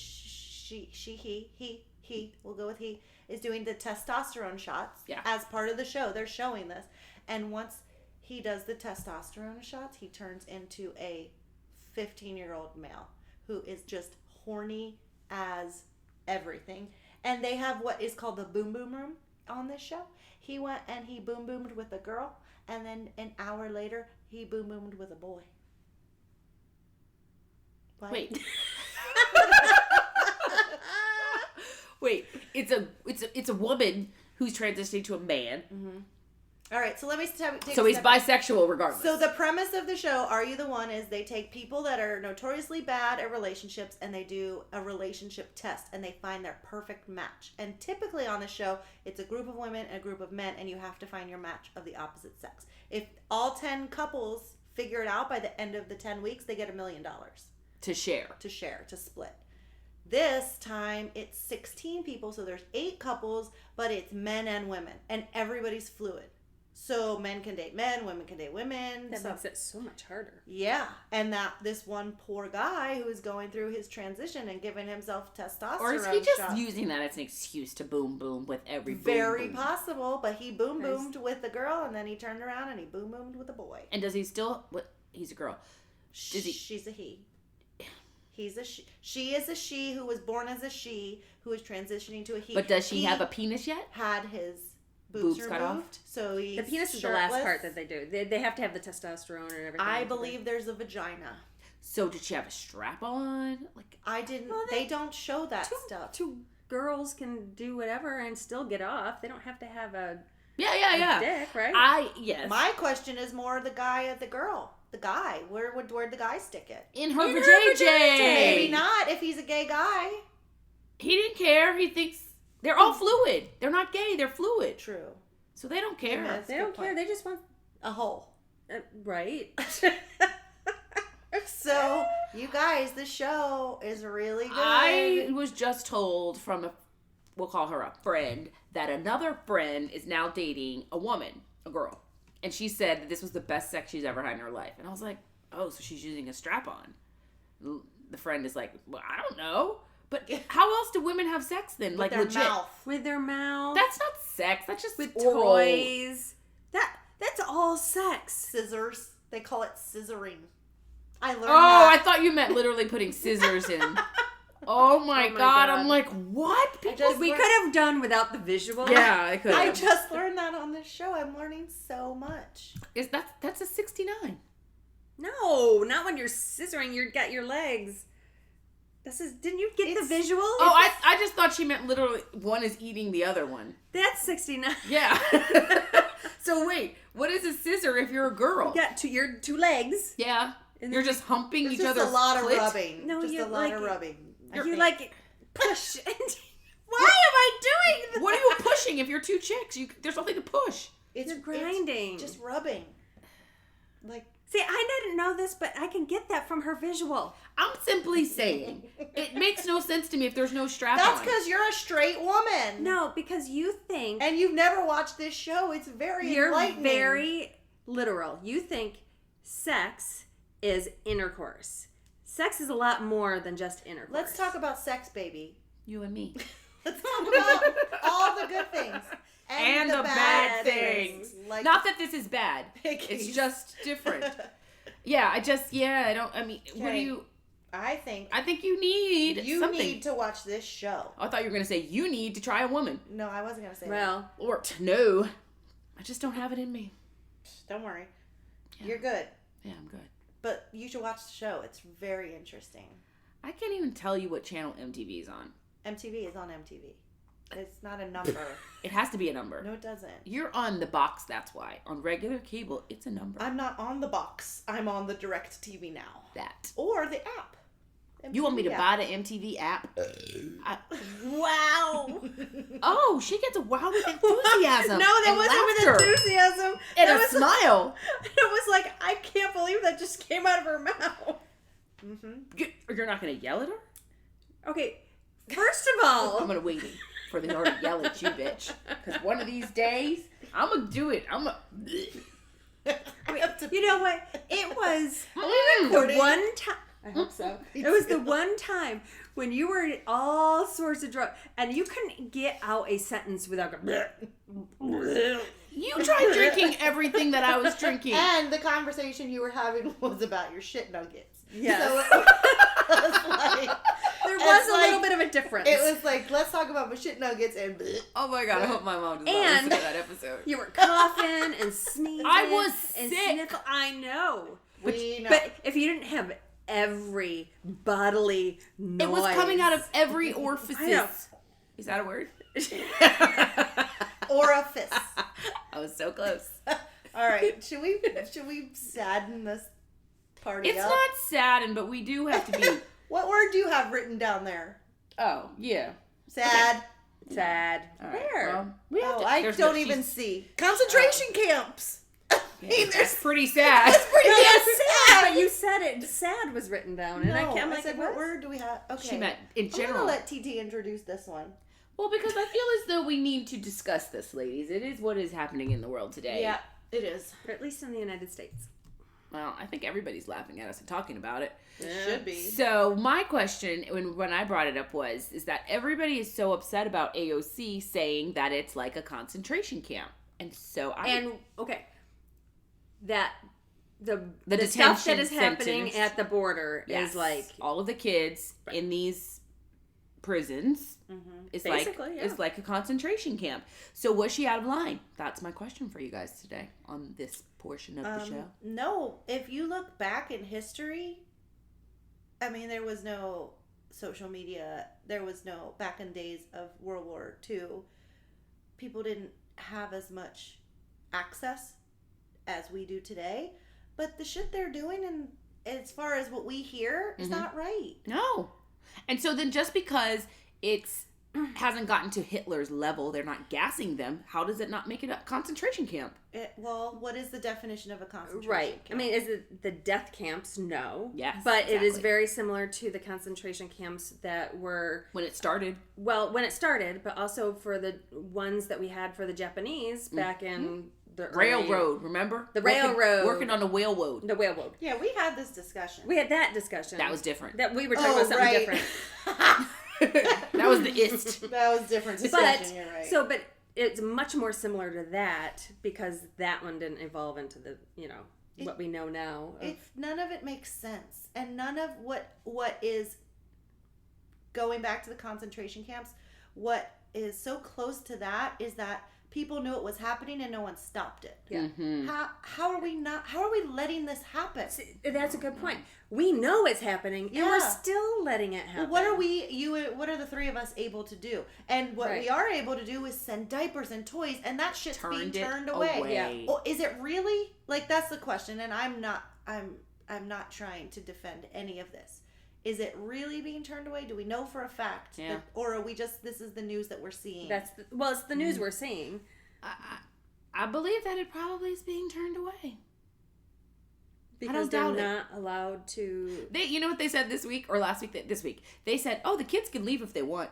we'll go with he, is doing the testosterone shots as part of the show. They're showing this. And once he does the testosterone shots, he turns into a 15-year-old male who is just horny as everything. And they have what is called the boom boom room on this show. He went and he boom boomed with a girl, and then an hour later, he boom boomed with a boy. What? Wait. Wait, it's a woman who's transitioning to a man. Mm-hmm. All right, so let me take So he's bisexual regardless. So the premise of the show, Are You the One, is they take people that are notoriously bad at relationships and they do a relationship test and they find their perfect match. And typically on the show, it's a group of women and a group of men, and you have to find your match of the opposite sex. If all 10 couples figure it out by the end of the 10 weeks, they get $1 million. To share, to split. This time it's 16 people, so there's 8 couples, but it's men and women, and everybody's fluid. So men can date men, women can date women. That makes it so much harder. Yeah, and this one poor guy who is going through his transition and giving himself testosterone. Or is he just using that as an excuse to boom boom with every boom? Very possible, but he boom boomed with the girl, and then he turned around and he boom boomed with the boy. And does he still? What? He's a girl. She's a he. He's a she. She is a she who was born as a she who is transitioning to a he. But does she have a penis yet? Had his boobs cut off. So he's the penis is the last part that they do. They have to have the testosterone and everything. I believe there's a vagina. So did she have a strap on? Like I didn't. Well, they don't show that stuff. Two girls can do whatever and still get off. They don't have to have a yeah dick, right? Yes. My question is more the guy at the girl. The guy. Where'd the guy stick it? In her vajayjay. Maybe not if he's a gay guy. He didn't care. He thinks they're all fluid. They're not gay. They're fluid. True. So they don't care. Yeah, they don't care. They just want a hole. Right. So, you guys, the show is really good. I was just told from we'll call her a friend, that another friend is now dating a woman, a girl. And she said that this was the best sex she's ever had in her life. And I was like, oh, so she's using a strap-on. The friend is like, well, I don't know. But how else do women have sex then? With like their legit. mouth. With their mouth. That's not sex. That's just with oral. toys. That's all sex. Scissors. They call it scissoring. I learned that. I thought you meant literally putting scissors in. Oh my god. I'm like, what? We could have done without the visual. Yeah, I could. I just learned that on this show. I'm learning so much. That's a 69. No, not when you're scissoring. You got your legs. Didn't you get the visual? Oh, I just thought she meant literally one is eating the other one. That's 69. Yeah. So wait, what is a scissor if you're a girl? You got your two legs. Yeah. And you're just humping each other's Just a lot of clit? rubbing. No, just a lot of rubbing. You like push. Why am I doing this? What are you pushing if you're two chicks? There's nothing to push. You're grinding. It's just rubbing. See, I didn't know this, but I can get that from her visual. I'm simply saying, it makes no sense to me if there's no strap That's on. because you're a straight woman. No, because you think... And you've never watched this show. It's very enlightening. You're very literal. You think sex is intercourse. Sex is a lot more than just intercourse. Let's talk about sex, baby. You and me. Let's talk about all the good things. And the bad things. Like not that this is bad. It's just different. What do you... I think you need something. need to watch this show. I thought you were going to say you need to try a woman. No, I wasn't going to say that. Or no. I just don't have it in me. Don't worry. Yeah. You're good. Yeah, I'm good. But you should watch the show. It's very interesting. I can't even tell you what channel MTV is on. MTV is on MTV. It's not a number. It has to be a number. No, it doesn't. You're on the box, that's why. On regular cable, it's a number. I'm not on the box. I'm on the Direct TV now. That. Or the app. MTV you want me to buy the MTV app? Wow. Oh, she gets a wow with enthusiasm. No, that wasn't with enthusiasm. And a smile. It was like, I can't believe that just came out of her mouth. Mm-hmm. You're not going to yell at her? Okay, first of all. I'm going to wait for her to yell at you, bitch. Because one of these days, I'm going to do it. I'm going to... You know what? It was the one time... I hope so. It was the one time when you were in all sorts of drugs and you couldn't get out a sentence without going... You tried drinking everything that I was drinking. And the conversation you were having was about your shit nuggets. Yes. So it was like... There was a little bit of a difference. It was like, let's talk about my shit nuggets and... Oh my God, I hope my mom does not listen to that episode. You were coughing and sneezing. I was and sick. I know. We know. But if you didn't have every bodily noise... It was coming out of every orifice. I know. Is that a word? Orifice. I was so close. All right, should we sadden this party It's up? not sadden, but we do have to be... What word do you have written down there? Oh, yeah. Sad. Okay. Sad. Right, Where? well, I don't even see. Concentration camps. Yeah, that's pretty sad. That's pretty sad. But you said it. Sad was written down. And I said, what word do we have? Okay. She meant in general. I'm going to let TT introduce this one. Well, because I feel as though we need to discuss this, ladies. It is what is happening in the world today. Yeah, it is. Or at least in the United States. Well, I think everybody's laughing at us and talking about it. It should be. So my question, when I brought it up, is that everybody is so upset about AOC saying that it's like a concentration camp. And so that the detention stuff that is happening sentence, at the border is like all of the kids in these prisons is like a concentration camp. So was she out of line? That's my question for you guys today on this portion of the show. No, if you look back in history, I mean, there was no social media. There was no, back in days of World War II, people didn't have as much access as we do today. But the shit they're doing, and as far as what we hear, is not right. No. And so then just because it's hasn't gotten to Hitler's level, they're not gassing them, how does it not make it a concentration camp? Well, what is the definition of a concentration camp? I mean, is it the death camps? No. Yes, but exactly. It is very similar to the concentration camps that were... When it started. Well, when it started, but also for the ones that we had for the Japanese back in... The railroad, remember? The railroad. Working on the railroad. The railroad. Yeah, we had this discussion. We had that discussion. That was different. That we were talking about something different. That was the ist. That was different discussion, you're right. But it's much more similar to that because that one didn't evolve into the, what we know now. If none of it makes sense, and none of what is going back to the concentration camps, what is so close to that is that people knew it was happening and no one stopped it. Yeah. Mm-hmm. How are we letting this happen? See, that's a good point. We know it's happening and we're still letting it happen. Well, what are the three of us able to do? And what we are able to do is send diapers and toys, and that shit's being turned away. Yeah. Well, is it really? Like, that's the question, and I'm not trying to defend any of this. Is it really being turned away? Do we know for a fact? Yeah. Or are we just, this is the news that we're seeing? It's the news we're seeing. I believe that it probably is being turned away. Because they're not allowed to... You know what they said this week? Or last week? This week. They said, the kids can leave if they want.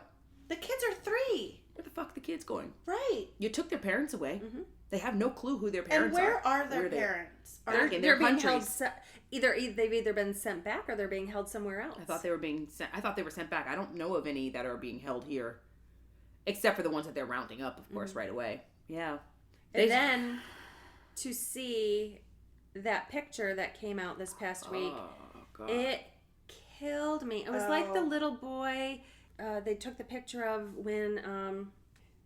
The kids are 3. Where the fuck are the kids going? Right. You took their parents away. Mm-hmm. They have no clue who their parents are. And where are their parents? They're being held... They've either been sent back or they're being held somewhere else. I thought they were sent back. I don't know of any that are being held here. Except for the ones that they're rounding up, of course, right away. Yeah. And then to see that picture that came out this past week, it killed me. It was like the little boy they took the picture of when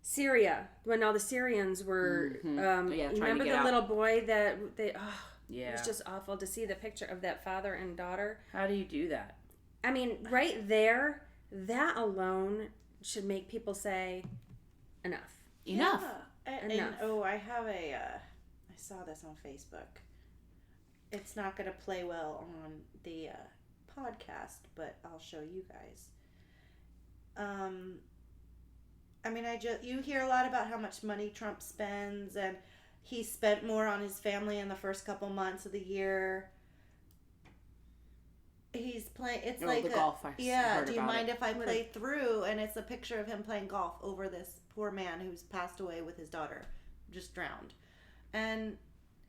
Syria, when all the Syrians were, remember the little boy that they, it was just awful to see the picture of that father and daughter. How do you do that? I mean, right there, that alone should make people say, enough. Enough. And I have I saw this on Facebook. It's not going to play well on the podcast, but I'll show you guys. You hear a lot about how much money Trump spends, and he spent more on his family in the first couple months of the year. He's playing. It's like the golf. Yeah. Do you mind if I play through? And it's a picture of him playing golf over this poor man who's passed away with his daughter, just drowned, and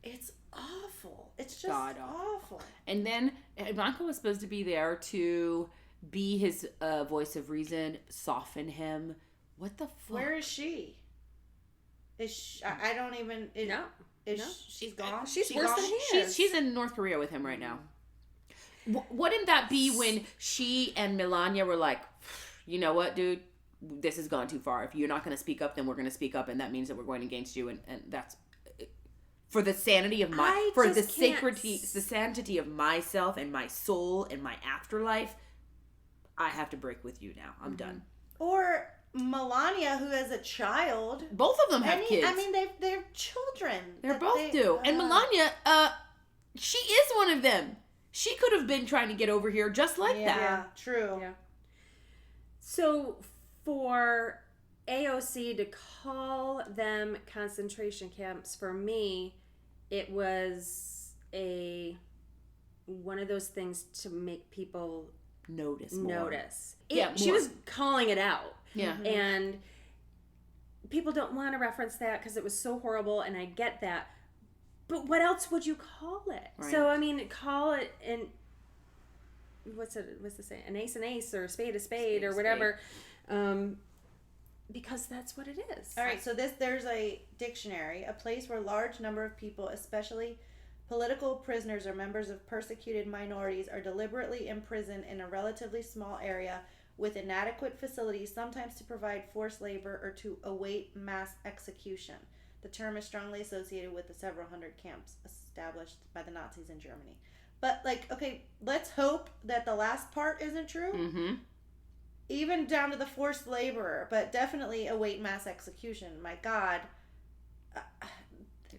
it's awful. It's just awful. And then Ivanka was supposed to be there to be his voice of reason, soften him. What the fuck? Where is she? I don't even. She's gone. She's worse than he is. She's in North Korea with him right now. Wouldn't that be when she and Melania were like, you know what, dude? This has gone too far. If you're not going to speak up, then we're going to speak up, and that means that we're going against you, and that's for the sanity of the sanctity of myself and my soul and my afterlife. I have to break with you now. I'm done. Or Melania, who has a child. Both of them have kids. I mean, they're children. They both do. And Melania, she is one of them. She could have been trying to get over here just like that. Yeah, true. Yeah. So for AOC to call them concentration camps, for me, it was one of those things to make people notice. She was calling it out. Yeah. And people don't want to reference that because it was so horrible, and I get that. But what else would you call it? Right. So, I mean, call it what's the saying? An ace, or a spade, or whatever. Because that's what it is. All right, so there's a dictionary, a place where a large number of people, especially political prisoners or members of persecuted minorities, are deliberately imprisoned in a relatively small area with inadequate facilities, sometimes to provide forced labor or to await mass execution. The term is strongly associated with the several hundred camps established by the Nazis in Germany. But, let's hope that the last part isn't true. Mm-hmm. Even down to the forced laborer, but definitely await mass execution. My God.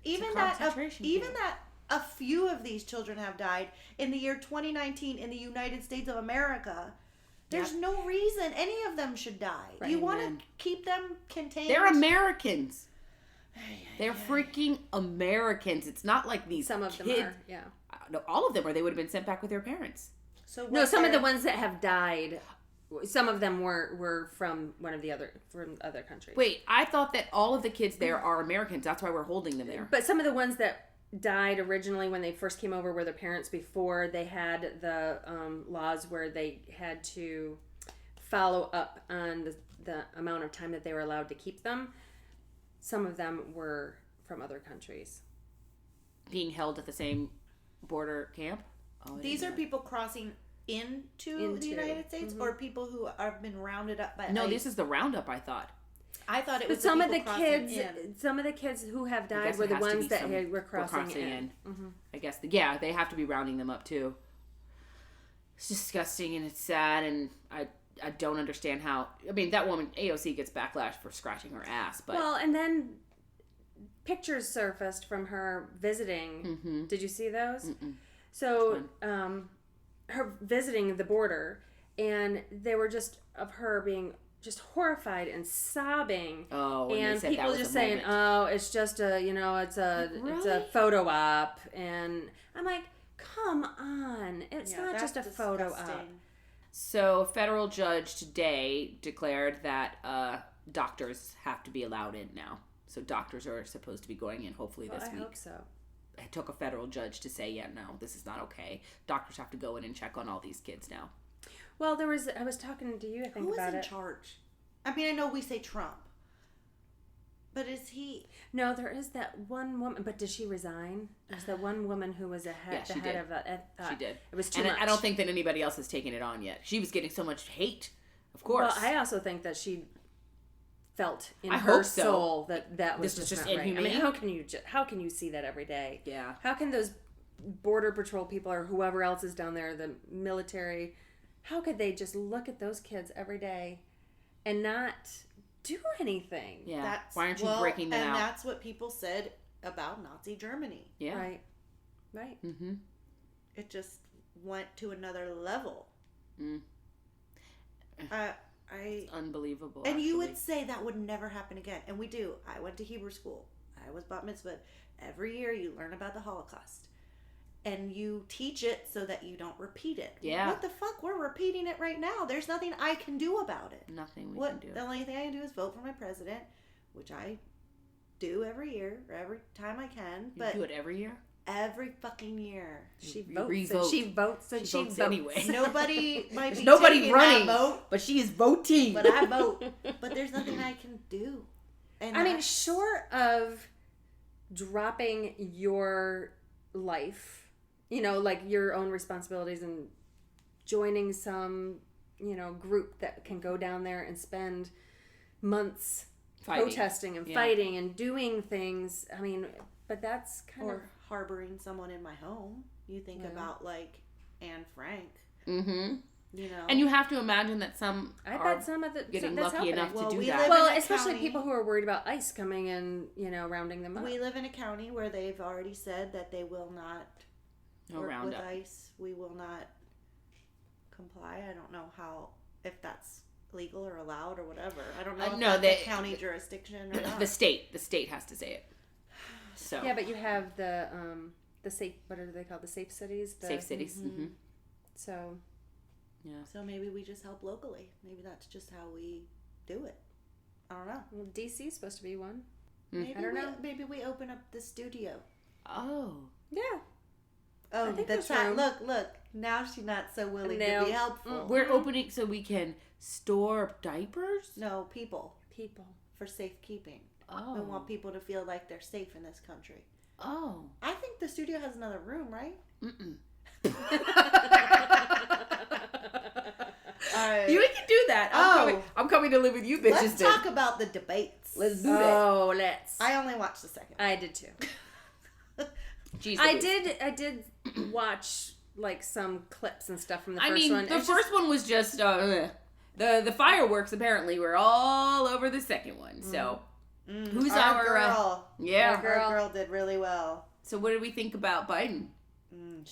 Even that a few of these children have died in the year 2019 in the United States of America. There's no reason any of them should die. Right, you want to keep them contained? They're Americans. They're freaking Americans. It's not like these Some of them kids. are, yeah. No, all of them are. They would have been sent back with their parents. So some of the ones that have died, some of them were from other countries. Wait, I thought that all of the kids there are Americans. That's why we're holding them there. But some of the ones that died originally when they first came over were their parents before they had the laws where they had to follow up on the amount of time that they were allowed to keep them. Some of them were from other countries. Being held at the same border camp? These are people crossing into the United States, or people who have been rounded up by No, this is the roundup, I thought. I thought it was some of the kids who have died were the ones that were crossing in. Mm-hmm. I guess they have to be rounding them up too. It's disgusting and it's sad, and I don't understand how. I mean, that woman AOC gets backlash for scratching her ass, but and then pictures surfaced from her visiting. Mm-hmm. Did you see those? Mm-mm. So her visiting the border, and they were just of her being just horrified and sobbing. And people just saying, it's just it's a photo op, and I'm like, come on, it's not just a photo op. So a federal judge today declared that doctors have to be allowed in now. So doctors are supposed to be going in hopefully this week. I hope so. It took a federal judge to say, no, this is not okay. Doctors have to go in and check on all these kids now. Well, I was talking to you, I think, about it. Who is in charge? I mean, I know we say Trump. But is he... No, there is that one woman. But did she resign? There's that one woman who was the head of it. She did. It was too much. I don't think that anybody else has taken it on yet. She was getting so much hate, of course. Well, I also think that she felt in her soul that was this just not right. inhumane. I mean, how can you see that every day? Yeah. How can those border patrol people or whoever else is down there, the military, how could they just look at those kids every day and not do anything. Yeah. Why aren't you breaking them out? And that's what people said about Nazi Germany. Yeah. Right. Mm-hmm. It just went to another level. It's unbelievable. And you would say that would never happen again. And we do. I went to Hebrew school. I was bat mitzvah. Every year you learn about the Holocaust. And you teach it so that you don't repeat it. Yeah. What the fuck? We're repeating it right now. There's nothing I can do about it. Nothing we can do. The only thing I can do is vote for my president, which I do every year, or every time I can. You do it every year? Every fucking year. She votes anyway. Nobody might be nobody running, that vote, but she is voting. But I vote. But there's nothing I can do. And I mean, short of dropping your life, like your own responsibilities and joining some, group that can go down there and spend months protesting and fighting and doing things. I mean, but that's kind of harboring someone in my home. You think about like Anne Frank. Mm-hmm. And you have to imagine that I bet some of the getting lucky enough to do that. Well, especially people who are worried about ICE coming and rounding them up. We live in a county where they've already said that they will not work with ICE. We will not comply. I don't know if that's legal or allowed or whatever. I don't know if that's a county jurisdiction or not. The state has to say it. So yeah, but you have the safe. What are they called? The safe cities. Safe cities. Mm-hmm. So. Yeah. So maybe we just help locally. Maybe that's just how we do it. I don't know. Well, DC is supposed to be one. Maybe I don't know. Maybe we open up the studio. Oh. Yeah. Oh, that's right. Look. Now she's not so willing to be helpful. We're opening so we can store diapers? No, people. For safekeeping. Oh. We want people to feel like they're safe in this country. Oh. I think the studio has another room, right? Mm-mm. You can do that. I'm coming to live with you, bitches. Let's talk about the debates. Let's do that. Let's. I only watched the second. I did too. Jeez, I did watch like some clips and stuff from the first one. The first one was just the fireworks. Apparently, were all over the second one. So, who's our girl? Yeah, our girl did really well. So, what did we think about Biden?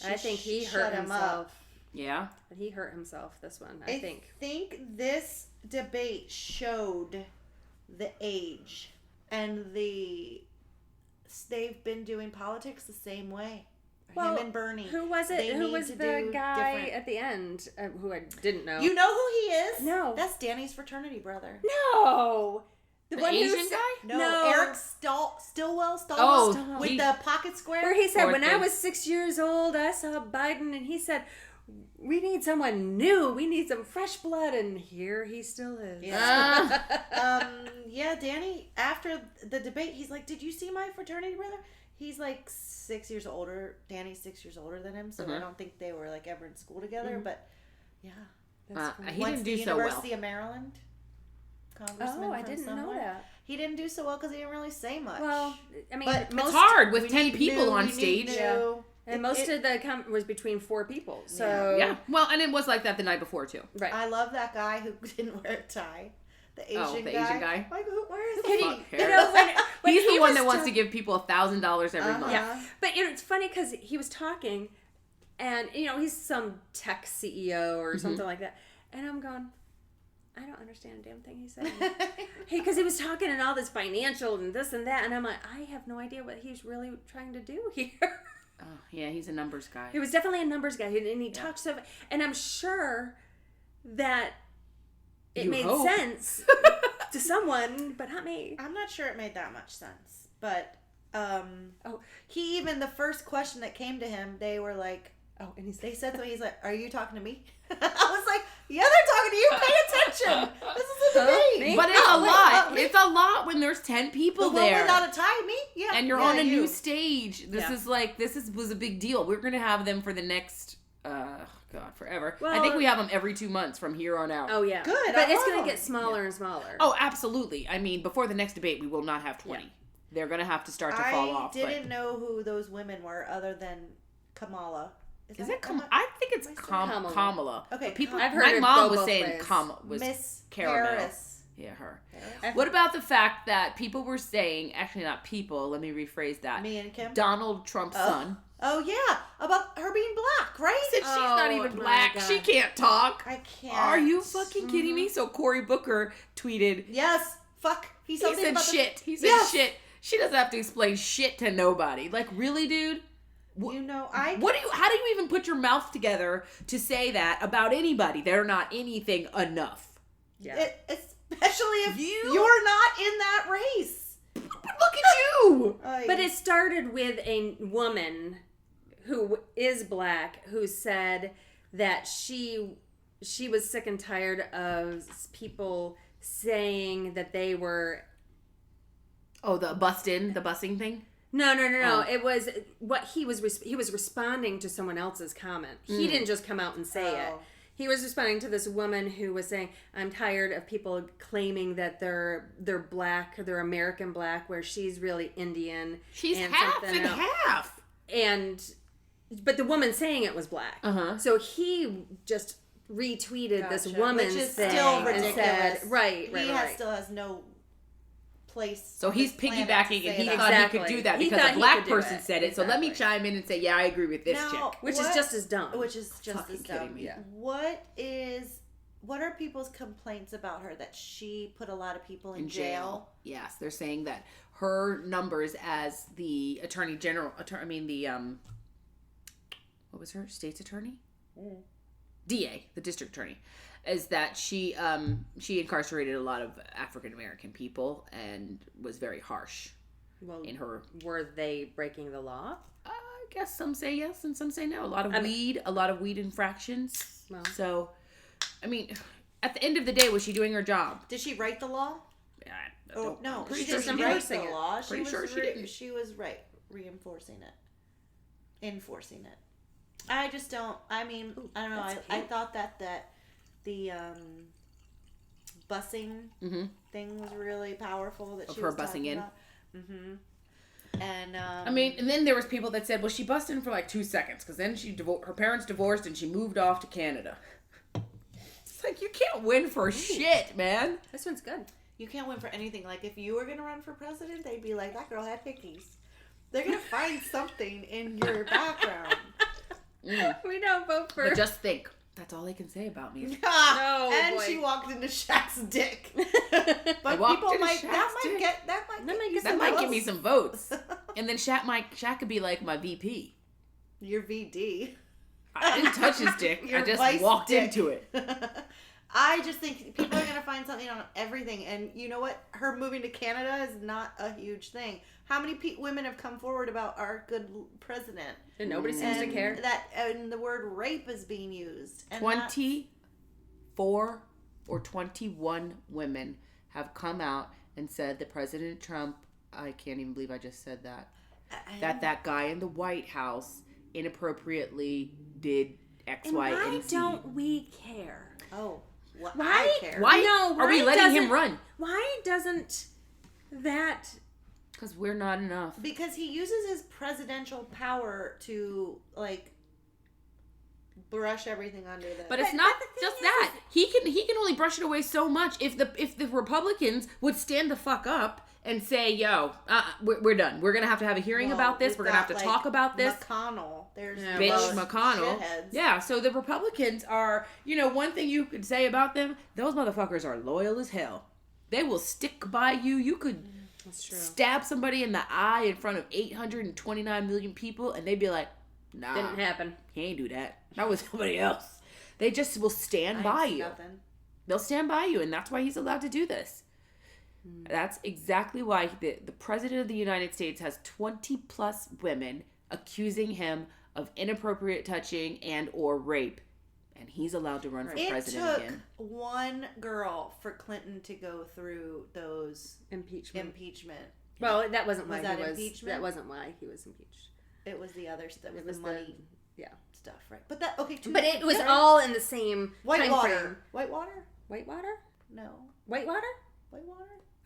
I think he hurt himself. Yeah? But he hurt himself, this one, I think. I think this debate showed the age and they've been doing politics the same way. Well, him and Bernie. Who was it? Who was the guy at the end who I didn't know? You know who he is? No. That's Danny's fraternity brother. No. The Asian guy? No, Eric Stillwell. With the pocket square. Where he said, when I was 6 years old, I saw Biden, and he said, we need someone new. We need some fresh blood, and here he still is. Yeah. Yeah, Danny, after the debate, he's like, did you see my fraternity brother? He's like 6 years older. Danny's 6 years older than him, so I don't think they were like ever in school together, but yeah. He didn't do so well. University of Maryland. Congressman I didn't know that. He didn't do so well because he didn't really say much. Well, I mean, but it's hard with 10 people on stage. Yeah. And most of the was between 4 people. So yeah. Well, and it was like that the night before too. Right. I love that guy who didn't wear a tie. The Asian guy. Like, where is he? When he's the one that wants to give people $1,000 every month. Yeah. But it's funny because he was talking, and he's some tech CEO or something like that, and I'm going, I don't understand a damn thing he's saying. Because he was talking and all this financial and this and that, and I'm like, I have no idea what he's really trying to do here. Oh, yeah, he's a numbers guy. He was definitely a numbers guy, and he talks so, and I'm sure that it made sense to someone, but not me. I'm not sure it made that much sense, but he even the first question that came to him, they were like, they said so. He's like, "Are you talking to me?" I was like, "Yeah, they're talking to you. Pay attention. This is a debate." But it's a lot. It's a lot when there's 10 people there. The one without a tie, me? Yeah. And you're on a new stage. This was a big deal. We're gonna have them for the next forever. Well, I think we have them every 2 months from here on out. Oh yeah, good. But it's gonna get smaller and smaller. Oh, absolutely. I mean, before the next debate, we will not have 20. Yeah. They're gonna have to start to fall off. I didn't know who those women were other than Kamala. Is it Kamala? I think it's Kamala. Okay, people. I've heard my mom was both saying ways. Kamala was Miss Caramel. Harris. Yeah, her. What about the fact that people were saying, actually not people, let me rephrase that. Me and Kim? Donald Trump's son. Oh, yeah. About her being black, right? Said she's not even black. She can't talk. I can't. Are you fucking kidding me? So Cory Booker tweeted. Yes. Fuck. He said shit. He said shit. She doesn't have to explain shit to nobody. Like, really, dude? How do you even put your mouth together to say that about anybody? They're not anything enough. Yeah. Especially if you're not in that race. Look at you. But it started with a woman who is black who said that she was sick and tired of people saying that they were... Oh, the busing thing? No. Oh. It was what he was responding to someone else's comment. He didn't just come out and say it. He was responding to this woman who was saying, "I'm tired of people claiming that they're black, or they're American black, where she's really Indian. She's half and half." But the woman saying it was black. So he just retweeted this woman's which is thing still ridiculous. And said, right. Still has no place. So he's piggybacking, and he thought he could do that because a black person said it. So let me chime in and say, yeah, I agree with this chick. Which is just as dumb. Yeah. What are people's complaints about her? That she put a lot of people in jail? Yes, they're saying that her numbers as the attorney general, what was her? State's attorney? DA, the district attorney, is that she incarcerated a lot of African American people and was very harsh in her. Were they breaking the law? I guess some say yes and some say no. A lot of weed infractions. Well, so, I mean, at the end of the day, was she doing her job? Did she write the law? No. Pretty sure she didn't. The law. Pretty sure she didn't. She was reinforcing it, enforcing it. I just don't. I mean, I don't know. I thought that the busing thing was really powerful. That she was busing in. And and then there was people that said, well, she busted in for like 2 seconds because then her parents divorced and she moved off to Canada. It's like, you can't win for shit, man. This one's good. You can't win for anything. Like, if you were gonna run for president, they'd be like, that girl had hickeys. They're gonna find something in your background. We don't vote for. But just think, that's all they can say about me. She walked into Shaq's dick. But people might give me some votes. And then Shaq could be like my VP. Your VD. I didn't touch his dick. I just walked into it. I just think people are gonna find something on everything, and you know what? Her moving to Canada is not a huge thing. How many women have come forward about our good president? And nobody seems to care. And the word rape is being used. And 24 or 21 women have come out and said that President Trump, I can't even believe I just said that, that guy in the White House inappropriately did X, Y, and Z. Why don't we care? Oh. Well, why? I care. Why are we letting him run? Why doesn't that... Because we're not enough. Because he uses his presidential power to, like, brush everything under the... But it's not just that. He can only brush it away so much. If the Republicans would stand the fuck up and say, yo, we're done. We're going to have a hearing about this. We're going to have to talk about this. McConnell. There's bitch McConnell. Shitheads. Yeah, so the Republicans are, one thing you could say about them, those motherfuckers are loyal as hell. They will stick by you. You could stab somebody in the eye in front of 829 million people and they'd be like, nah. Didn't happen. He ain't do that. That was somebody else. They just will stand by you. Nothing. They'll stand by you, and that's why he's allowed to do this. That's exactly why the President of the United States has 20 plus women accusing him of inappropriate touching and or rape. And he's allowed to run for president again. It took one girl for Clinton to go through those impeachment. Well, that wasn't why impeachment? That wasn't why he was impeached. It was the other stuff. It was the money stuff, right? But but it was all in the same Whitewater. Frame. Whitewater? No. Whitewater?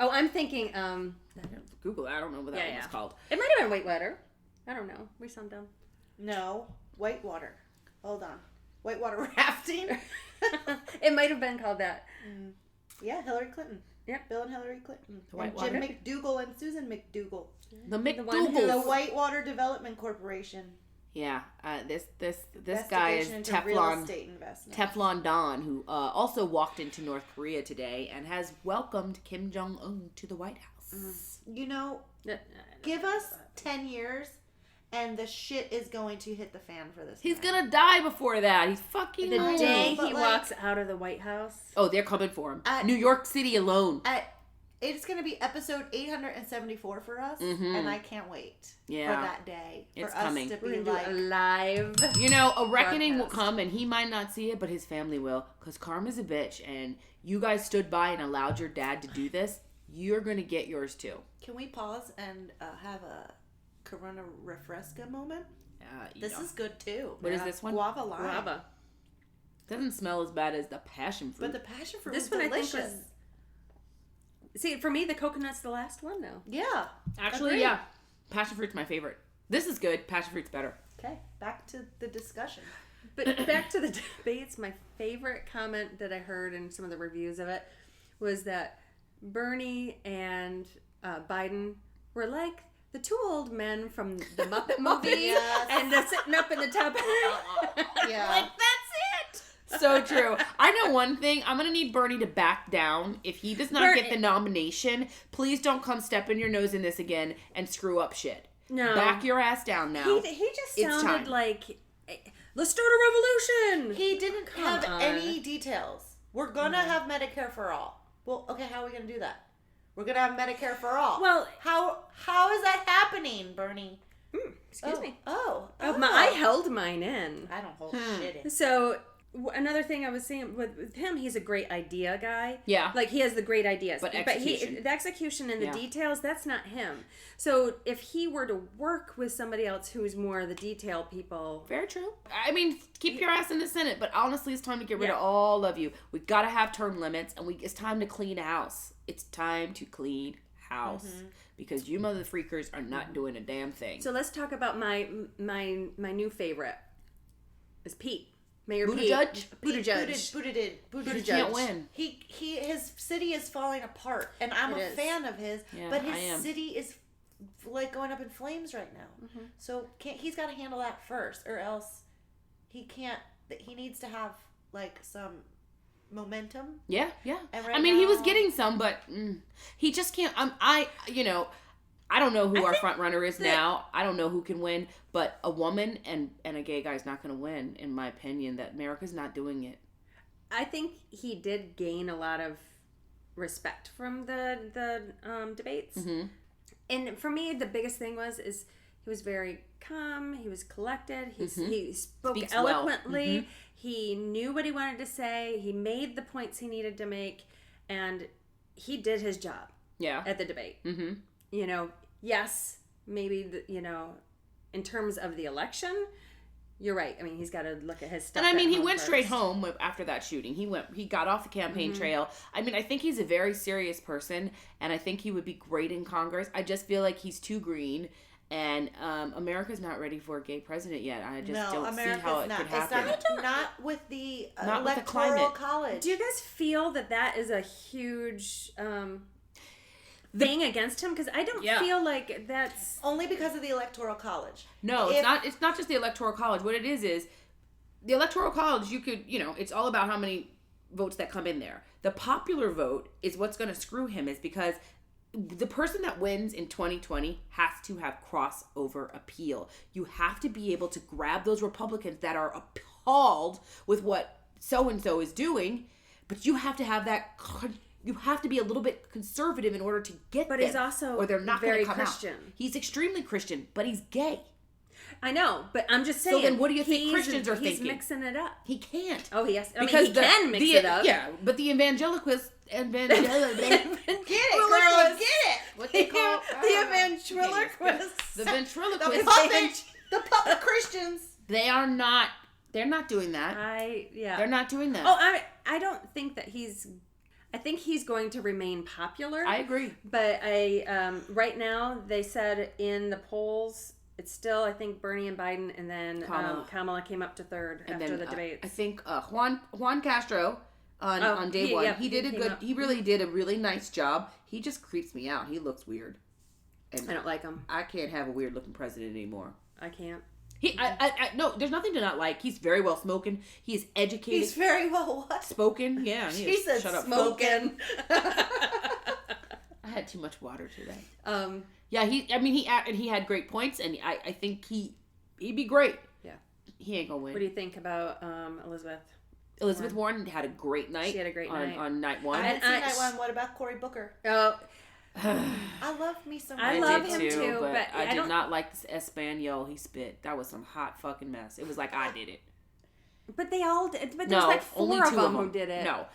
Oh, I'm thinking. Google. I don't know what that one was called. It might have been Whitewater. I don't know. We sound dumb. No, Whitewater. Hold on. Whitewater rafting. It might have been called that. Yeah, Hillary Clinton. Yep. Bill and Hillary Clinton. The Jim McDougal and Susan McDougal. The McDougal. The Whitewater Development Corporation. Yeah, this guy is Teflon Don, who also walked into North Korea today and has welcomed Kim Jong-un to the White House. You know, give us 10 years and the shit is going to hit the fan for this. He's gonna die before that. He's fucking the day he walks out of the White House. Oh, they're coming for him. New York City alone. It's going to be episode 874 for us, and I can't wait for that day. For it's us coming. to be like alive. You know, a reckoning will come, and he might not see it, but his family will, because karma's a bitch, and you guys stood by and allowed your dad to do this. You're going to get yours too. Can we pause and have a Corona Refresca moment? This is good too. What is this one? Guava lime. Guava. Doesn't smell as bad as the passion fruit. But the passion fruit this was one delicious. I think was... See, for me, the coconut's the last one, though. Yeah. Actually, agreed. yeah. Passion fruit's my favorite. This is good. Passion fruit's better. Okay, back to the discussion. But back to the debates, my favorite comment that I heard in some of the reviews of it was that Bernie and Biden were like the two old men from the Muppet movie, and they're sitting up in the tub. Yeah. Like, that's it! So true. I know one thing. I'm going to need Bernie to back down. If he does not get the nomination, please don't come stepping your nose in this again and screw up shit. No. Back your ass down now. He just sounded like, let's start a revolution. He didn't have any details. We're going to have Medicare for all. Well, okay, how are we going to do that? We're going to have Medicare for all. Well, how is that happening, Bernie? Excuse me. I held mine in. don't hold shit in. So... Another thing I was saying with him, he's a great idea guy. Yeah. Like, he has the great ideas. But execution. The execution and the details, that's not him. So, if he were to work with somebody else who's more the detail people... Very true. I mean, keep your ass in the Senate, but honestly, it's time to get rid of all of you. We got to have term limits, and it's time to clean house. It's time to clean house. Because you mother freakers are not doing a damn thing. So, let's talk about my new favorite. Is Pete. Mayor Buttigieg? Buttigieg can't win. His city is falling apart, and I'm a fan of his, but his city is like going up in flames right now. So he's got to handle that first, or else he can't. He needs to have like some momentum. Yeah. And he was getting some, but he just can't. I don't know who our front runner is now. I don't know who can win, but a woman and a gay guy is not going to win, in my opinion. That America's not doing it. I think he did gain a lot of respect from the debates, and for me, the biggest thing is he was very calm. He was collected. He spoke eloquently. Well. He knew what he wanted to say. He made the points he needed to make, and he did his job. Yeah. At the debate. Yes, maybe, in terms of the election, you're right. I mean, he's got to look at his stuff. And he went straight home after that shooting. He got off the campaign trail. I mean, I think he's a very serious person, and I think he would be great in Congress. I just feel like he's too green, and America's not ready for a gay president yet. I just don't see how it could happen. It's not with the not with the electoral climate. college. Do you guys feel that is a huge... thing against him? Because I don't feel like that's only because of the electoral college. No, it's not just the electoral college. What it is the electoral college, you could, it's all about how many votes that come in there. The popular vote is what's going to screw him, is because the person that wins in 2020 has to have crossover appeal. You have to be able to grab those Republicans that are appalled with what so-and-so is doing, but you have to have that... You have to be a little bit conservative in order to get them. But he's also or they're not going to come Christian. Out. He's extremely Christian, but he's gay. I know, but I'm just saying. So then what do you think Christians are thinking? He's mixing it up. He can't. Oh, he can mix it up. Yeah, but the evangelicals... Get it, girl, get it. What they call... the ventriloquists. The ventriloquists. The puppet Christians. They're not doing that. They're not doing that. Oh, I don't think that I think he's going to remain popular. I agree. But right now, they said in the polls, it's still, I think, Bernie and Biden, and then Kamala came up to third after the debates. I think Juan Castro on day one. He did a good. He really did a really nice job. He just creeps me out. He looks weird. And I don't like him. I can't have a weird looking president anymore. I can't. No, there's nothing to not like. He's very well spoken. He is educated. He's very well what? Spoken. Yeah. She said shut up. smoking. I had too much water today. Yeah. He had great points, and I think he'd be great. Yeah. He ain't gonna win. What do you think about Elizabeth? Elizabeth Warren had a great night. She had a great night on night one. I didn't see night one. What about Cory Booker? Oh. I love me some. I love him too, but I did not like this Espanol he spit. That was some hot fucking mess. It was like I did it. But they all did. But there's like four of them who did it. No.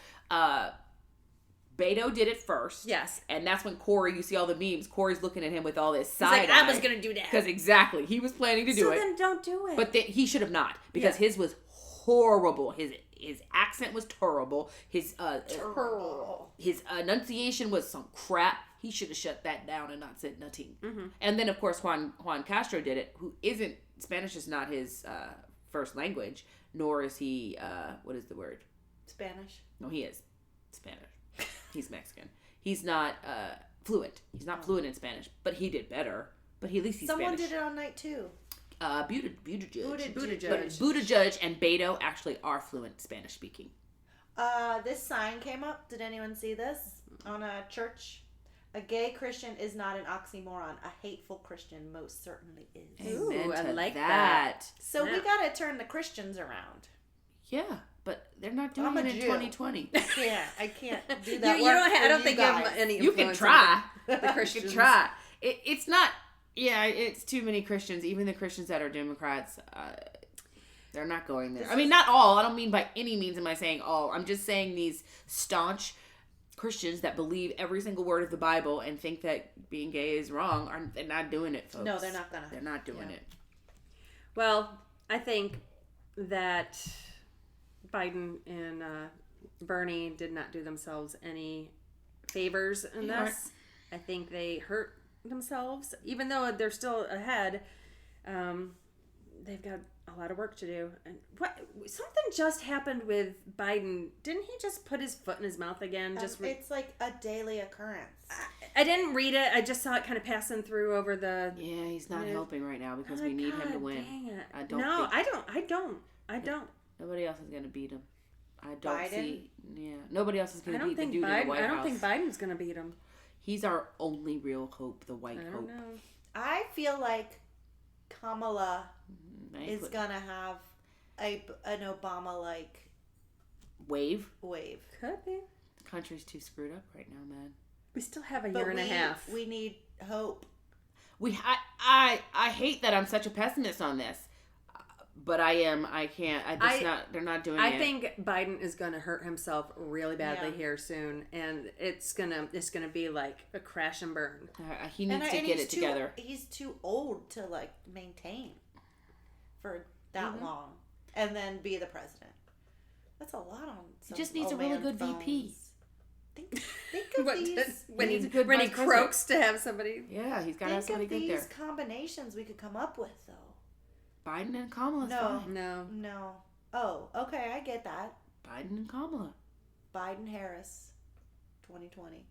Beto did it first. Yes. And that's when Cory, you see all the memes, Cory's looking at him with all this side He's like, I was going to do that. Because exactly. He was planning to do it. So then don't do it. But he should have not. Because his was horrible. His accent was terrible. His enunciation was some crap. He should have shut that down and not said nothing. Mm-hmm. And then, of course, Juan Castro did it, who isn't, Spanish is not his first language, nor is he, what is the word? Spanish. No, he is Spanish. He's Mexican. He's not fluent. He's not fluent in Spanish, but he did better. But at least he's Someone Spanish. did it on night two. Buttigieg. Buttigieg. Buttigieg and Beto actually are fluent Spanish speaking. This sign came up. Did anyone see this? On a church. A gay Christian is not an oxymoron. A hateful Christian most certainly is. Ooh, I like that. So we got to turn the Christians around. Yeah, but they're not doing it in 2020. Yeah, I can't do that. I don't think you have any influence. You can try. The Christians. You can try. It's not. Yeah, it's too many Christians. Even the Christians that are Democrats, they're not going there. I mean, not all. I don't mean by any means am I saying all. I'm just saying these staunch Christians that believe every single word of the Bible and think that being gay is wrong, they're not doing it, folks. No, they're not gonna. They're not doing it. Well, I think that Biden and Bernie did not do themselves any favors in this. I think they hurt themselves, even though they're still ahead. They've got a lot of work to do. And something just happened with Biden. Didn't he just put his foot in his mouth again? It's like a daily occurrence. I didn't read it. I just saw it kind of passing through over the. Yeah, he's not helping right now because we need him to win. Dang it. I don't. Nobody else is going to beat him. I don't Biden? see. Yeah, nobody else is going to beat the dude in the White House. I don't think Biden's going to beat him. He's our only real hope, the white hope. I don't know. I feel like Kamala is gonna have an Obama-like wave. Could be. The country's too screwed up right now, man. We still have a year and a half. We need hope. I hate that I'm such a pessimist on this, but I am. I can't. They're not doing it. I think Biden is going to hurt himself really badly here soon, and it's gonna be like a crash and burn. He needs to get it together. He's too old to maintain for that long, and then be the president. That's a lot on. He just needs a really good VP. Think of these when he croaks to have somebody. Yeah, he's got to have somebody good there. Think of these combinations we could come up with, though. Biden and Kamala's fine. No. Oh, okay, I get that. Biden and Kamala. Biden Harris, 2020.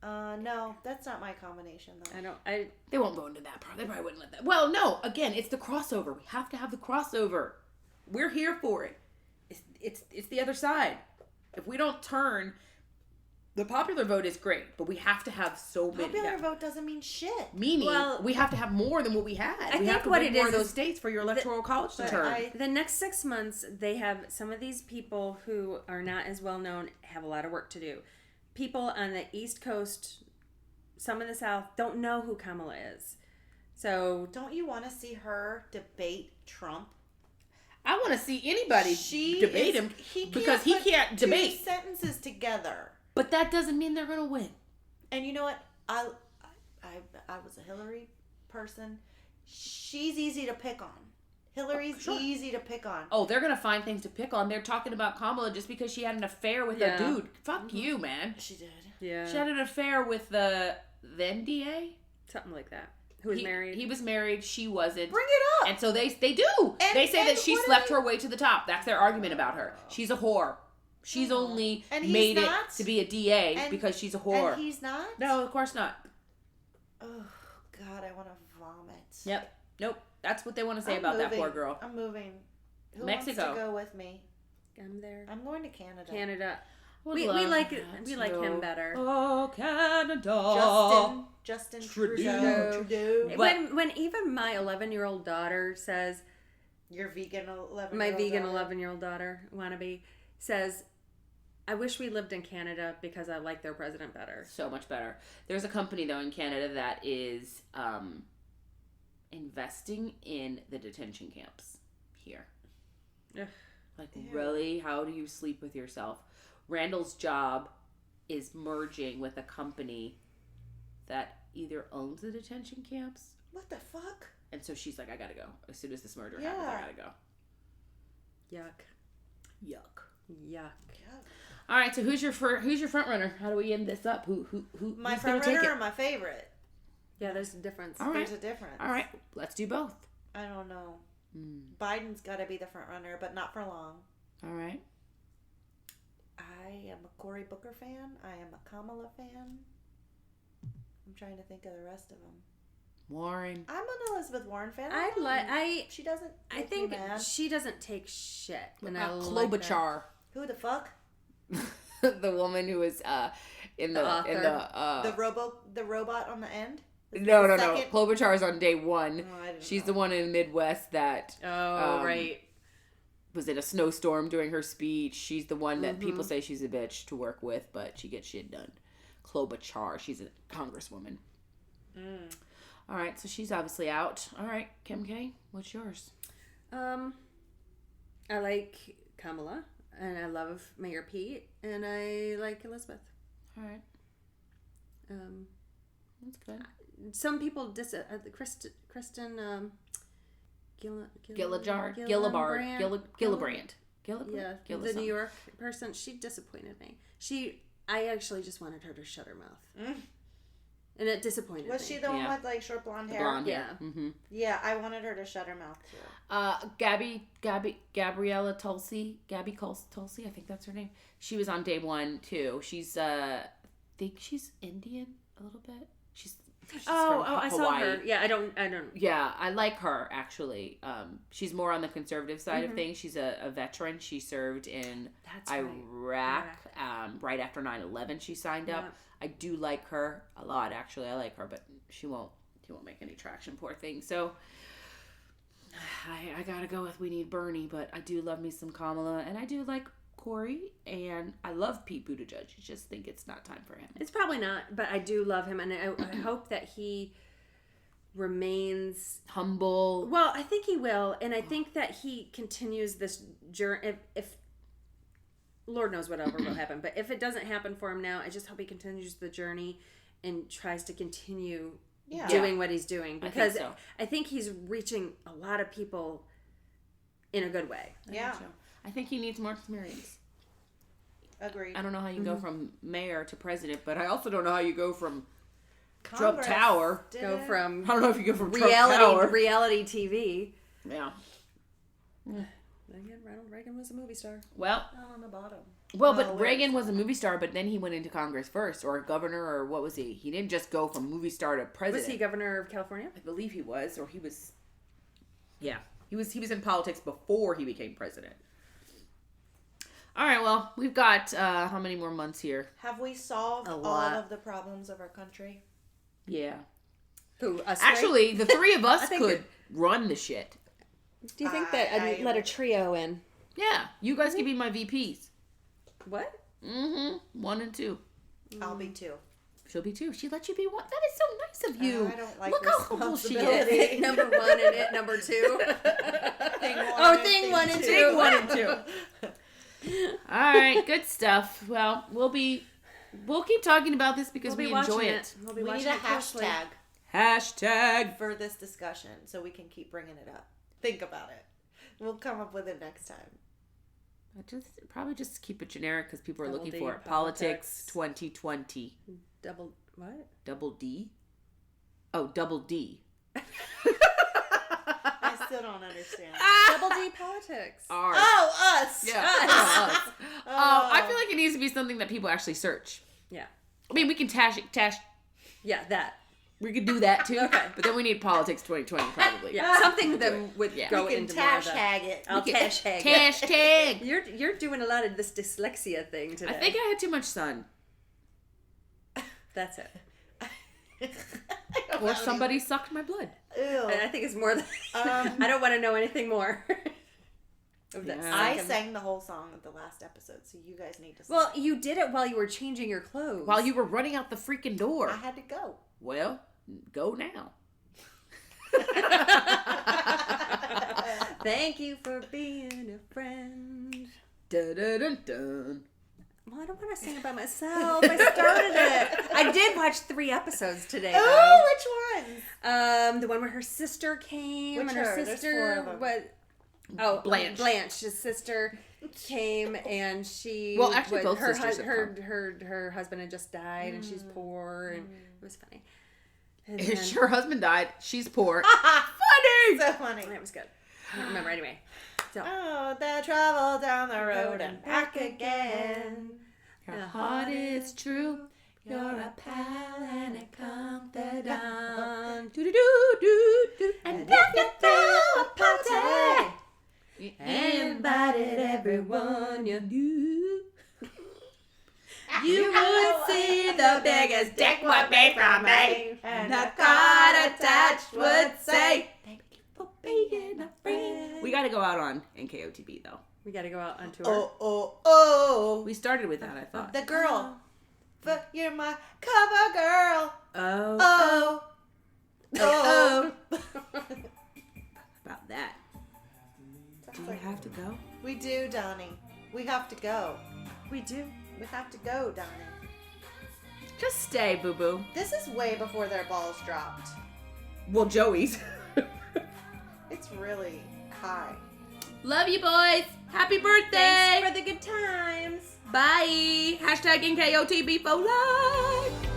No, that's not my combination though. They won't go into that part. They probably wouldn't let that. Well, no. Again, it's the crossover. We have to have the crossover. We're here for it. It's the other side. If we don't turn, the popular vote is great, but we have to have so many. Popular vote doesn't mean shit. Meaning, we have to have more than what we had. I think what it is of those states for your electoral college to turn. The next 6 months, they have some of these people who are not as well known have a lot of work to do. People on the East Coast, some in the South, don't know who Kamala is. So, don't you want to see her debate Trump? I want to see anybody debate him because he can't debate 2 sentences together. But that doesn't mean they're going to win. And you know what? I was a Hillary person. She's easy to pick on. Hillary's easy to pick on. Oh, they're going to find things to pick on. They're talking about Kamala just because she had an affair with a dude. Fuck you, man. She did. Yeah. She had an affair with the then DA? Something like that. Who was married. He was married. She wasn't. Bring it up. And so they do. They say that she slept her way to the top. That's their argument about her. She's a whore. She's only and made it not? to be a DA because she's a whore. And he's not? No, of course not. Oh, God, I want to vomit. Yep. Nope. That's what they want to say about that poor girl. I'm moving. Who Mexico. wants to go with me? I'm there. I'm going to Canada. Canada. We like him better. Oh, Canada. Justin Trudeau. When even my 11-year-old daughter says, your vegan 11-year-old my vegan 11-year-old daughter wannabe says, I wish we lived in Canada because I like their president better. So much better. There's a company though in Canada that is investing in the detention camps here. Ugh. Like, really? How do you sleep with yourself? Randall's job is merging with a company that either owns the detention camps. What the fuck? And so she's like, I gotta go. As soon as this murder happens, I gotta go. Yuck. All right, so who's your front runner? How do we end this up? Who my front runner or my favorite? Yeah, there's a difference. All right. There's a difference. All right, let's do both. I don't know. Biden's got to be the front runner, but not for long. All right. I am a Cory Booker fan. I am a Kamala fan. I'm trying to think of the rest of them. Warren. I'm an Elizabeth Warren fan. She doesn't. I think she doesn't take shit. And Klobuchar. Who the fuck? The woman who was in the robot on the end. No. Klobuchar's on day one. Oh, She's the one in the Midwest that. Right. Was it a snowstorm during her speech? She's the one that people say she's a bitch to work with, but she gets shit done. Klobuchar. She's a congresswoman. All right, so she's obviously out. All right, Kim K, what's yours? I like Kamala, and I love Mayor Pete, and I like Elizabeth. All right. That's good. Some people Kristen Gillibrand. The New York person. She disappointed me. I actually just wanted her to shut her mouth. And it disappointed me. Was she the one with like short blonde hair? Blonde hair. Yeah. Mm-hmm. Yeah, I wanted her to shut her mouth too. Gabriella Tulsi. Gabby Tulsi, I think that's her name. She was on day one too. She's I think she's Indian a little bit. She's from I saw her. Yeah, I don't. Yeah, I like her actually. She's more on the conservative side of things. She's a veteran. She served in Iraq. Right after 9/11, she signed up. I do like her a lot. Actually, I like her, but she won't make any traction. Poor thing. So I gotta go with we need Bernie, but I do love me some Kamala, and I do like Cory, and I love Pete Buttigieg. I just think it's not time for him. It's probably not, but I do love him, and I hope that he remains humble. Well, I think he will, and I think that he continues this journey. If Lord knows whatever will happen, but if it doesn't happen for him now, I just hope he continues the journey and tries to continue doing what he's doing, because I think he's reaching a lot of people in a good way. I think he needs more experience. Agreed. I don't know how you go from mayor to president, but I also don't know how you go from Trump Tower. I don't know if you go from Trump Tower. Reality TV. Yeah. Again, Ronald Reagan was a movie star. Well, on the bottom. Well, but Reagan was a movie star, but then he went into Congress first, or governor, or what was he? He didn't just go from movie star to president. Was he governor of California? I believe he was, or he was. Yeah, he was in politics before he became president. All right, well, we've got how many more months here? Have we solved all of the problems of our country? Yeah. Who, us? Actually, the three of us could run the shit. Do you think that I'd let a trio in? Yeah, you guys can be my VPs. What? 1 and 2. I'll be 2. She'll be 2. She let you be 1. That is so nice of you. I don't like Look how humble she is. It number 1 and it number 2. Thing 1 and 2. Thing 1 and 2. All right, good stuff. Well, we'll keep talking about this because we enjoy it. We need a hashtag. Hashtag for this discussion so we can keep bringing it up. Think about it. We'll come up with it next time. Probably just keep it generic because people are looking for it. Politics 2020. Double what? Double D? Oh, double D. I still don't understand. Double D politics. Ours. Oh, us. Yeah. Us. I feel like it needs to be something that people actually search. Yeah. I mean, we can tash. Yeah, that. We could do that too. Okay. But then we need politics 2020 probably. Yeah. Something that would go We can into more of that. hashtag it. I'll hashtag it. Hashtag. You're doing a lot of this dyslexia thing today. I think I had too much sun. That's it. Or somebody sucked my blood. Ew. I think it's more than... I don't want to know anything more. Of this. Yeah. I sang the whole song of the last episode, so you guys need to sing. Well, you did it while you were changing your clothes. While you were running out the freaking door. I had to go. Well, go now. Thank you for being a friend. Dun, dun, dun, dun. Well, I don't want to sing about myself. I started it. I did watch 3 episodes today, though. Oh, which ones? The one where her sister came. Which and her her? There's 4 sister of them. was... Oh, Blanche. His sister came and she... Well, actually, both her, sisters have come. her husband had just died and she's poor and it was funny. And If her husband died, she's poor. Funny! So funny. it was good. I don't remember anyway. So, Oh, they travel down the road and back again. Your heart is true. You're a pal and a confidant. Do-do-do-do-do. and if you throw a party, Invited everyone you knew. You would see the biggest dick what made from me. And the card attached would say, thank you for being a friend. We gotta go out on NKOTB though. we got to go out on tour. Oh. We started with that, I thought. The girl. But you're my cover girl. Oh. Oh. About that. Do you have to go? We do, Donnie. We have to go. We do. We have to go, Donnie. Just stay, boo-boo. This is way before their balls dropped. Well, Joey's. It's really high. Love you, boys. Happy birthday. Thanks for the good times. Bye. Hashtag NKOTB for life.